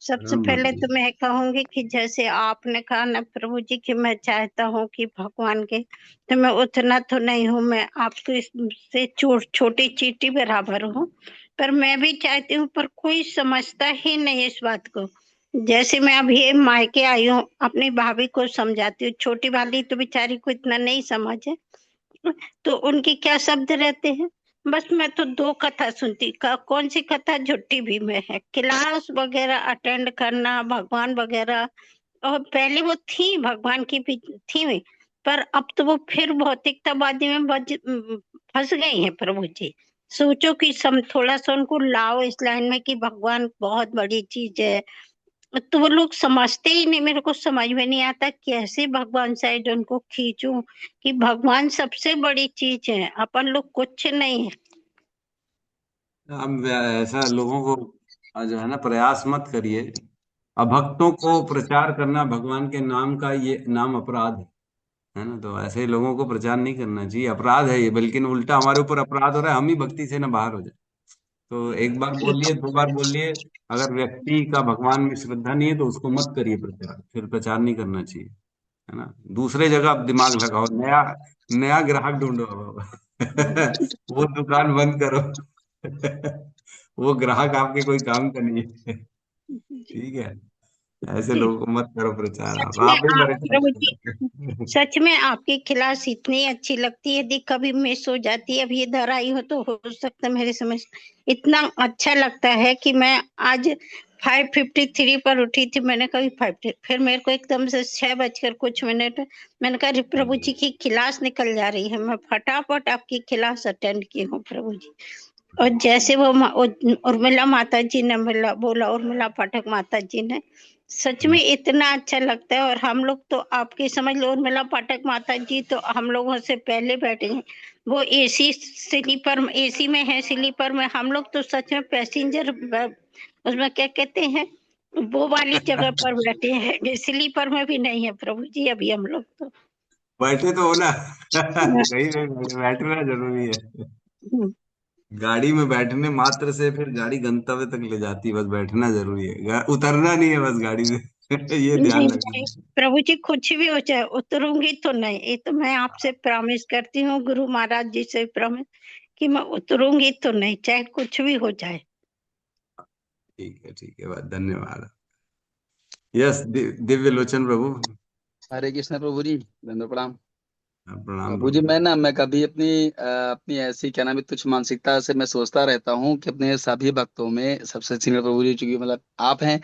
सबसे राम पहले माता जी। तो मैं कहूंगी कि जैसे आपने कहा ना प्रभु जी कि मैं चाहता हूँ कि भगवान के, तो मैं उतना तो नहीं हूँ, मैं आपको इससे छोटी चींटी बराबर हूँ। पर मैं भी चाहती हूँ, पर कोई समझता ही नहीं इस बात को। जैसे मैं अभी मायके आई हूँ, अपनी भाभी को समझाती हूँ, छोटी वाली तो बेचारी को इतना नहीं समझ है, तो उनके क्या शब्द रहते हैं। बस मैं तो 2 कथा सुनती, कौन सी कथा झुट्टी भी में है, क्लास वगैरह अटेंड करना, भगवान वगैरह। और पहले वो थी भगवान की भी थी, पर अब तो वो फिर भौतिकतावादी में फंस गई है प्रभु जी। सोचो कि सम थोड़ा सा उनको लाओ इस लाइन में कि भगवान बहुत बड़ी चीज है, तो वो लोग समझते ही नहीं। मेरे को समझ में नहीं आता कैसे भगवान साइड उनको खींचूं कि भगवान सबसे बड़ी चीज है, अपन लोग कुछ नहीं है। हम ऐसा लोगों को जो है ना, प्रयास मत करिए। अभक्तों को प्रचार करना भगवान के नाम का, ये नाम अपराध है ना, तो ऐसे लोगों को प्रचार नहीं करना चाहिए, अपराध है ये, बल्कि उल्टा हमारे ऊपर अपराध हो रहा है, हम ही भक्ति से ना बाहर हो जाए। तो एक बार ठीक बोलिए, 2 बार बोलिए, अगर व्यक्ति का भगवान में श्रद्धा नहीं है तो उसको मत करिए प्रचार, फिर प्रचार नहीं करना चाहिए, है ना। दूसरे जगह आप दिमाग लगाओ, नया नया ग्राहक ढूंढो। वो दुकान बंद करो। वो ग्राहक आपके कोई काम का नहीं है। ठीक है, ऐसे ठीक। लोगों को मत करो प्रचार, सच आप में आप ही आप परेशान प्रभु जी, करोगे। सच में आपकी क्लास इतनी अच्छी लगती है, यदि कभी मिस हो जाती है, अभी इधर आई हो तो हो सकता है मेरे समझ, इतना अच्छा लगता है कि मैं आज 5:53 पर उठी थी। मैंने कभी 5, फिर मेरे को एकदम से 6:00 मैंने कहा "अरे प्रभु जी की क्लास निकल जा रही है", मैं फटाफट आपकी क्लास अटेंड की हूँ प्रभु जी। और जैसे वो उर्मिला माता जी ने बोला, उर्मिला पाठक माता जी ने, सच में इतना अच्छा लगता है। और हम लोग तो आपकी समझ लो, उर्मिला पाठक माता जी तो हम लोगों से पहले बैठे हैं। वो एसी स्लीपर, एसी में है, स्लीपर में, हम लोग तो सच में पैसेंजर, उसमें क्या कहते हैं, वो वाली जगह पर बैठे हैं, स्लीपर में भी नहीं है प्रभु जी अभी हम लोग तो। बैठे तो हो ना। कहीं पे बैठना जरूरी है। गाड़ी में बैठने मात्र से फिर गाड़ी गंतव्य तक ले जाती है, बस बैठना जरूरी है, उतरना नहीं है बस गाड़ी से। ये नहीं ध्यान नहीं रखना। प्रभु जी, कुछ भी हो जाए उतरूंगी तो नहीं, ये तो मैं आपसे प्रॉमिस करती हूँ, गुरु महाराज जी से प्रॉमिस कि मैं उतरूंगी तो नहीं, चाहे कुछ भी हो जाए। ठीक है, बात, धन्यवाद। यस, दिव्य लोचन प्रभु। हरे कृष्ण प्रभु जी, धन्यवाद प्रणाम। प्रणाम प्रभु जी, प्रभु। मैं कभी अपनी ऐसी क्या नाम है तुच्छ मानसिकता से मैं सोचता रहता हूँ कि अपने सभी भक्तों में सबसे सीनियर प्रभु जी चूंकि मतलब आप हैं,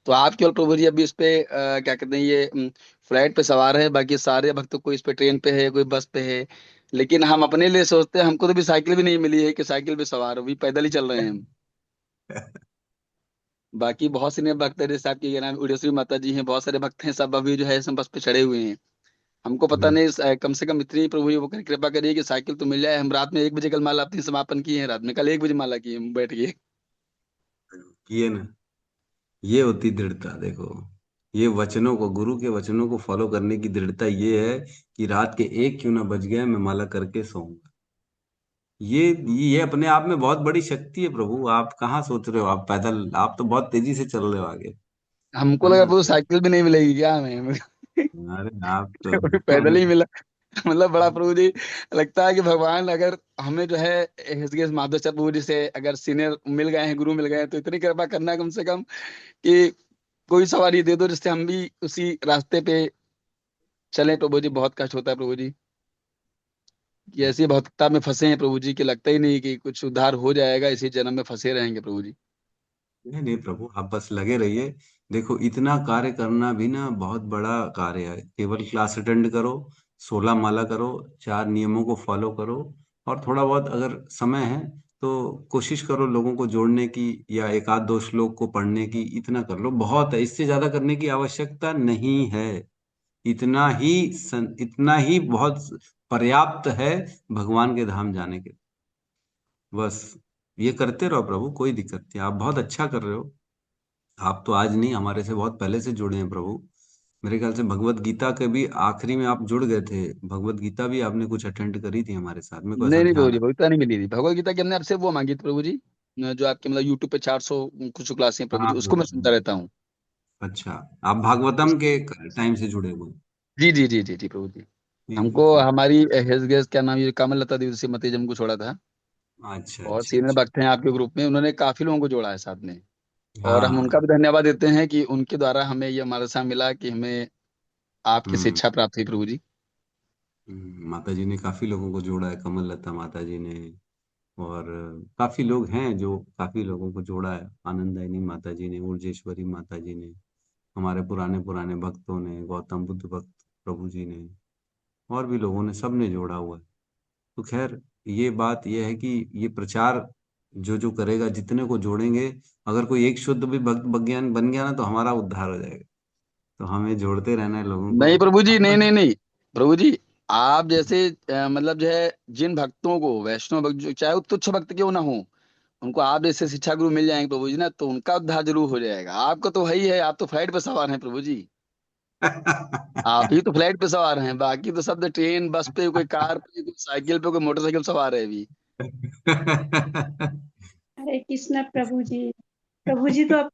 तो आप केवल प्रभु जी अभी इस पे क्या कहते हैं ये फ्लाइट पे सवार है, बाकी सारे भक्त कोई इस पे ट्रेन पे है, कोई बस पे है। लेकिन हम अपने लिए सोचते हैं, हमको तो भी साइकिल भी नहीं मिली है कि साइकिल पे सवार हो, भी पैदल ही चल रहे हैं हम। बाकी बहुत सीनियर भक्त है, जैसे आपकी क्या नाम है, उड़ेश्वरी माता जी हैं, बहुत सारे भक्त हैं, सब अभी जो है सब बस पे चढ़े हुए हैं। हमको पता नहीं कम से कम इतनी प्रभु जी वो कृपा करिए कि साइकिल तो मिल जाए। हम रात में 1 बजे कल माला अपनी समापन की है, रात में कल 1 बजे माला की है बैठ के। किए ना, ये होती दृढ़ता, देखो, ये वचनों को, गुरु के वचनों को फॉलो करने की दृढ़ता ये है कि रात के 1 क्यों ना बज गए, मैं माला करके सोऊंगा। ये ये अपने आप में बहुत बड़ी शक्ति है प्रभु, आप कहाँ सोच रहे हो, आप पैदल, आप तो बहुत तेजी से चल रहे हो आगे, हमको है लगा ना। वो साइकिल भी नहीं मिलेगी क्या हमें। अरे आप तो पैदल ही मिला। मतलब बड़ा प्रभु जी लगता है कि भगवान अगर हमें जो है हृषिकेश माधवचंद्र प्रभु जी से अगर सीनियर मिल गए हैं, गुरु मिल गए हैं, तो इतनी कृपा करना है कम से कम कि कोई सवारी दे दो जिससे हम भी उसी रास्ते पे चलें। प्रभु जी बहुत कष्ट होता है प्रभु जी, कि ऐसी भक्तता में फंसे हैं प्रभु जी कि लगता ही नहीं कि कुछ उद्धार हो जाएगा, इसी जन्म में फंसे रहेंगे प्रभु जी। नहीं नहीं प्रभु, आप बस लगे रहिए। देखो, इतना कार्य करना भी ना बहुत बड़ा कार्य है, केवल क्लास अटेंड करो, 16 माला करो, 4 नियमों को फॉलो करो, और थोड़ा बहुत अगर समय है तो कोशिश करो लोगों को जोड़ने की, या एक आध दो श्लोक को पढ़ने की, इतना कर लो, बहुत है, इससे ज्यादा करने की आवश्यकता नहीं है। इतना ही बहुत पर्याप्त है भगवान के धाम जाने के। बस ये करते रहो प्रभु, कोई दिक्कत नहीं, आप बहुत अच्छा कर रहे हो। आप तो आज नहीं, हमारे से बहुत पहले से जुड़े हैं प्रभु। मेरे ख्याल से भगवत गीता के भी आखिरी में आप जुड़ गए थे, भगवत गीता भी आपने कुछ अटेंड करी थी हमारे साथ, मेरे को ऐसा नहीं नहीं प्रभु ध्यान जी, है। भगवत गीता नहीं मिली थी। भगवत गीता की हमने आपसे वो मांगी थी प्रभु जी, जो आपके मतलब यूट्यूब पे 400 कुछ क्लासें हैं प्रभु जी, हाँ उसको मैं प्रभु। सुनता रहता हूँ। अच्छा, आप भागवतम के टाइम से जुड़े हुए हैं। जी जी जी जी जी प्रभु जी। ठीक है, हमको ठीक। हमारी हेल्थ गेस्ट क्या नाम, ये कमल लता देवी से मते हमको छोड़ा था। अच्छा और अच्छा सीनियर अच्छा। भक्त हैं आपके ग्रुप में, उन्होंने काफी लोगों को जोड़ा है साथ में। और हम उनका हाँ। भी धन्यवाद देते हैं कि उनके द्वारा हमें ये हमारे साथ मिला कि हमें आपकी हम्म। शिक्षा प्राप्त हुई प्रभु जी। माता जी ने काफी लोगों को जोड़ा है, कमल लता माता जी ने, और काफी लोग हैं जो काफी लोगों को जोड़ा है, आनंददायिनी माता जी ने, ऊर्जेश्वरी माता जी ने, हमारे पुराने पुराने भक्तों ने, गौतम बुद्ध भक्त प्रभु जी ने, और भी लोगों ने, सबने जोड़ा हुआ है। तो खैर, ये बात ये है कि ये प्रचार जो जो करेगा, जितने को जोड़ेंगे, अगर कोई एक शुद्ध भी भक्त विज्ञान बन गया ना, तो हमारा उद्धार हो जाएगा। तो हमें जोड़ते रहना है लोगों को। नहीं प्रभु जी, नहीं अपना। नहीं नहीं प्रभु जी, आप जैसे मतलब जो है जिन भक्तों को, वैष्णव भक्त चाहे वो तुच्छ भक्त क्यों ना हो, उनको आप जैसे शिक्षा गुरु मिल जाएंगे प्रभु जी ना, तो उनका उद्धार जरूर हो जाएगा। आपका तो वही है, आप तो फ्लाइट पे सवार हैं प्रभु जी। आप ही तो फ्लाइट पे सवार हैं, बाकी तो सब तो ट्रेन बस पे, कोई कार पे, कोई साइकिल पे, कोई मोटरसाइकिल सवार है अभी। हरे कृष्णा प्रभु जी। प्रभु जी तो अब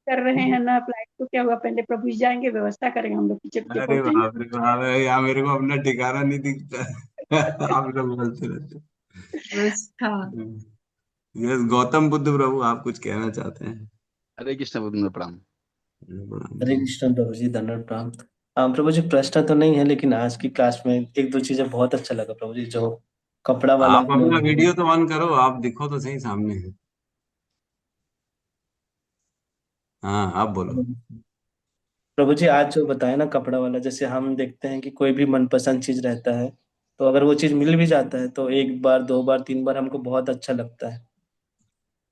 कर रहे हैं ना, फ्लाइट तो क्या हुआ, पहले प्रभु जी जाएंगे, व्यवस्था करेंगे, हम लोग पीछे पीछे अरे पहुंचेंगे। बाप रे बाप रे, यहाँ मेरे को अपना ठिकाना नहीं दिखता। आप लोग बोलते रहते। बस। हाँ। यस, गौतम बुद्ध प्रभु, आप कुछ कहना चाहते हैं? हरे कृष्ण प्रभु, प्रणाम। प्रणाम हरे प्रभु। कृष्ण प्रभु जी, दंडवत प्रणाम। प्रभु जी, प्रश्न तो नहीं है, लेकिन आज की क्लास में एक दो चीजें बहुत अच्छा लगा प्रभु जी, जो कपड़ा वाला आप आपने अपना बताया। वीडियो तो ऑन करो, आप दिखो तो सही सामने है। हाँ, आप बोलो। प्रभु जी, आज जो बताया ना कपड़ा वाला, जैसे हम देखते हैं कि कोई भी मनपसंद चीज रहता है, तो अगर वो चीज मिल भी जाता है तो एक बार दो बार तीन बार हमको बहुत अच्छा लगता है।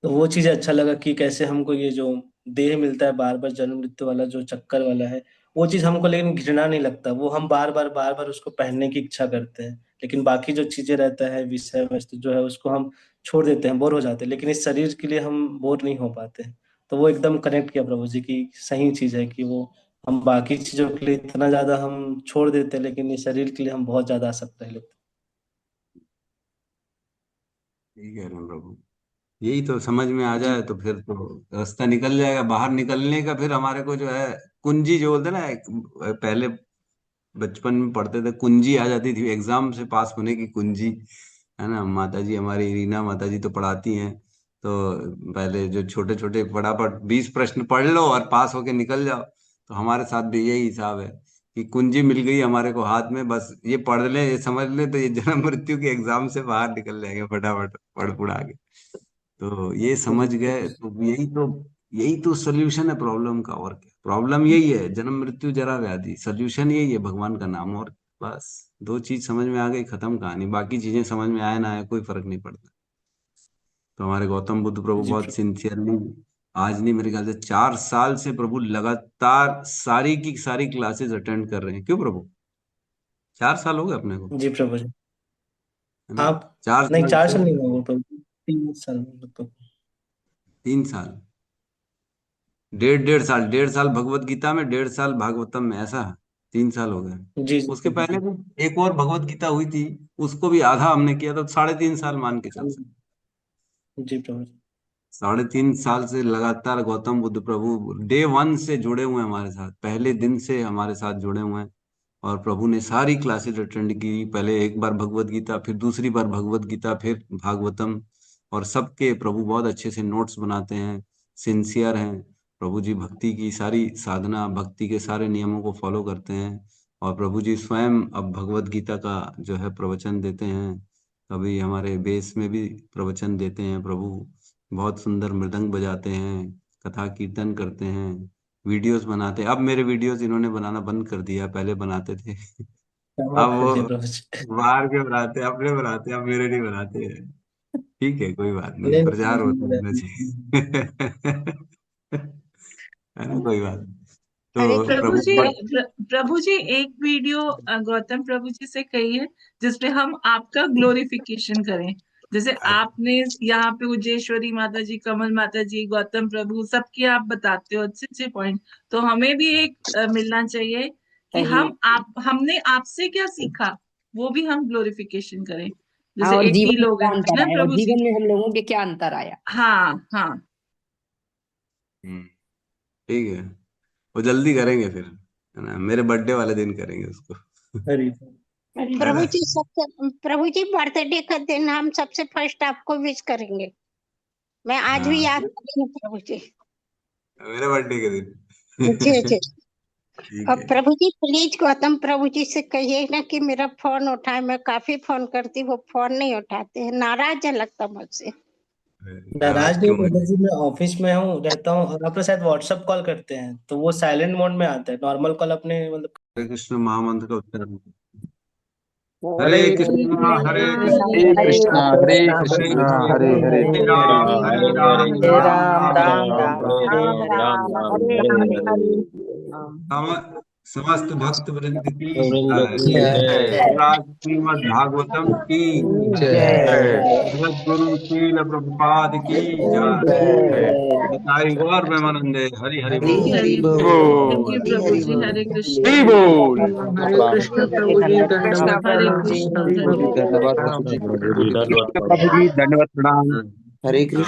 तो वो चीज अच्छा लगा कि कैसे हमको ये जो देह मिलता है बार बार, जन्म मृत्यु वाला जो चक्कर वाला है, वो चीज हमको लेकिन घृणा नहीं लगता, वो हम बार बार उसको पहनने की इच्छा करते हैं। लेकिन बाकी जो चीजें रहता है, विषय वस्तु जो है, उसको हम छोड़ देते हैं, बोर हो जाते हैं, लेकिन इस शरीर के लिए हम बोर नहीं हो पाते। तो वो एकदम कनेक्ट किया प्रभु जी की सही चीज है कि वो हम बाकी चीजों के लिए इतना ज्यादा हम छोड़ देते हैं, लेकिन इस शरीर के लिए हम बहुत ज्यादा आसक्त रह लेते ठीक है ना प्रभु, यही तो समझ में आ हैं। जी। जाए तो फिर तो रास्ता निकल जाएगा, बाहर निकलने का। फिर हमारे को जो है कुंजी जो बोलते हैं ना, पहले बचपन में पढ़ते थे, कुंजी आ जाती थी एग्जाम से पास होने की कुंजी, है ना। माता जी हमारी रीना माता जी तो पढ़ाती हैं, तो पहले जो छोटे छोटे फटाफट 20 प्रश्न पढ़ लो और पास होके निकल जाओ। तो हमारे साथ भी यही हिसाब है कि कुंजी मिल गई हमारे को हाथ में, बस ये पढ़ लें, ये समझ लें, तो ये जन्म मृत्यु के एग्जाम से बाहर निकल जाएंगे फटाफट पढ़ पुढ़ा के। तो ये समझ गए तो यही तो सोल्यूशन है प्रॉब्लम का, और क्या। प्रॉब्लम यही है, जन्म मृत्यु जरा व्याधि, सोल्यूशन यही है, भगवान का नाम। और बस दो चीज समझ में आ गई, खत्म कहानी। बाकी चीजें समझ में आए ना आए कोई फर्क नहीं पड़ता। तो हमारे गौतम बुद्ध प्रभु जी बहुत सिंसियरली, आज नहीं, मेरे ख्याल से 4 साल से प्रभु लगातार सारी की सारी क्लासेस अटेंड कर रहे हैं। क्यों प्रभु, 4 साल हो गए अपने को, जी प्रभु जी। है ना। आप चार नहीं, साल चार से साल नहीं हुआ प्रभु जी, 3 साल लगभग। 3 साल, डेढ़ साल भगवत गीता में, 1.5 साल भागवतम में, ऐसा है। 3 साल हो गए। जी जी उसके प्रभु पहले जी। भी एक और भगवत गीता हुई थी, उसको भी आधा हमने किया था, 3.5 साल मान के चल सकते। जी प्रभु जी। 3.5 साल से लगातार गौतम बुद्ध प्रभु डे वन से जुड़े हुए हैं हमारे साथ, पहले दिन से हमारे साथ जुड़े हुए हैं। और प्रभु ने सारी क्लासेस अटेंड की, पहले एक बार भगवत गीता, फिर दूसरी बार भगवत गीता, फिर भागवतम। और सबके प्रभु बहुत अच्छे से नोट्स बनाते हैं, सिंसियर हैं प्रभु जी, भक्ति की सारी साधना, भक्ति के सारे नियमों को फॉलो करते हैं। और प्रभु जी स्वयं अब भगवत गीता का जो है प्रवचन देते हैं, कभी हमारे बेस में भी प्रवचन देते हैं प्रभु। बहुत सुंदर मृदंग बजाते हैं, कथा कीर्तन करते हैं, वीडियोस बनाते हैं। अब मेरे वीडियोस इन्होंने बनाना बंद कर दिया, पहले बनाते थे। क्षमा अब कर वो दिया प्रभु जी। बाहर के बनाते हैं, अपने बनाते हैं, अब मेरे नहीं बनाते हैं। ठीक है, कोई बात नहीं, भले प्रचार होता रहना चाहिए। है ना, कोई बात नहीं। हरे तो प्रभु प्रभु जी जी प्रभु जी एक वीडियो गौतम प्रभु जी से कही है जिसपे हम आपका ग्लोरिफिकेशन करें। जैसे आपने यहाँ पे उज्जेश्वरी माता जी, कमल माता जी, गौतम प्रभु सबके आप बताते हो अच्छे अच्छे पॉइंट। तो हमें भी एक मिलना चाहिए कि सही हमने आपसे क्या सीखा, वो भी हम ग्लोरिफिकेशन करें। हाँ, जैसे और 80 जीवन में लोग क्या हैं अंतर ना आया, और प्रभु जी। जीवन में हम लोगों के क्या अंतर आया। हाँ हाँ ठीक है, वो जल्दी करेंगे फिर, है ना, मेरे बर्थडे वाले दिन करेंगे उसको। हरी है प्रभु ना, जी सबसे प्रभु जी बर्थडे का दिन हम सबसे फर्स्ट आपको विश करेंगे। मैं आज भी हाँ, याद करूंगी प्रभु जी। मेरे बर्थडे के दिन। जी जी। ठीक और है। प्रभु जी प्लीज गौतम प्रभु जी से कहिए ना कि मेरा फोन उठाए। मैं काफी फोन करती, वो फोन नहीं उठाते हैं, नाराज है लगता मुझसे। नाराज नाराज नहीं क्यों है? प्रभु जी, मैं ऑफिस में हूँ रहता हूँ, और आप लोग शायद व्हाट्सएप कॉल करते हैं तो वो साइलेंट मोड में आता है। नॉर्मल कॉल अपने मतलब हरे कृष्ण महामंत्र का उच्चारण। हरे हरे कृष्णा हरे कृष्णा हरे कृष्ण कृष्णा हरे हरे हरे राम हरे राम राम राम राम राम राम हरे हरे समस्त भक्त वृंद की जय श्रीमद् भागवतम की जय सद्गुरु शील प्रभुपाद की जय। बताई गौर प्रेमानंदे हरि हरि बोल। हरि बोल थैंक यू हरि प्रभु हरि जी। बोल हरे कृष्ण। हरि बोल। हरे कृष्ण प्रभु जी, कृष्ण दंडवत हरे प्रभु प्रणाम। जी कृष्ण हरि धन्यवाद। प्रभु जी प्रभु जी दंडवत प्रणाम। हरे कृष्ण।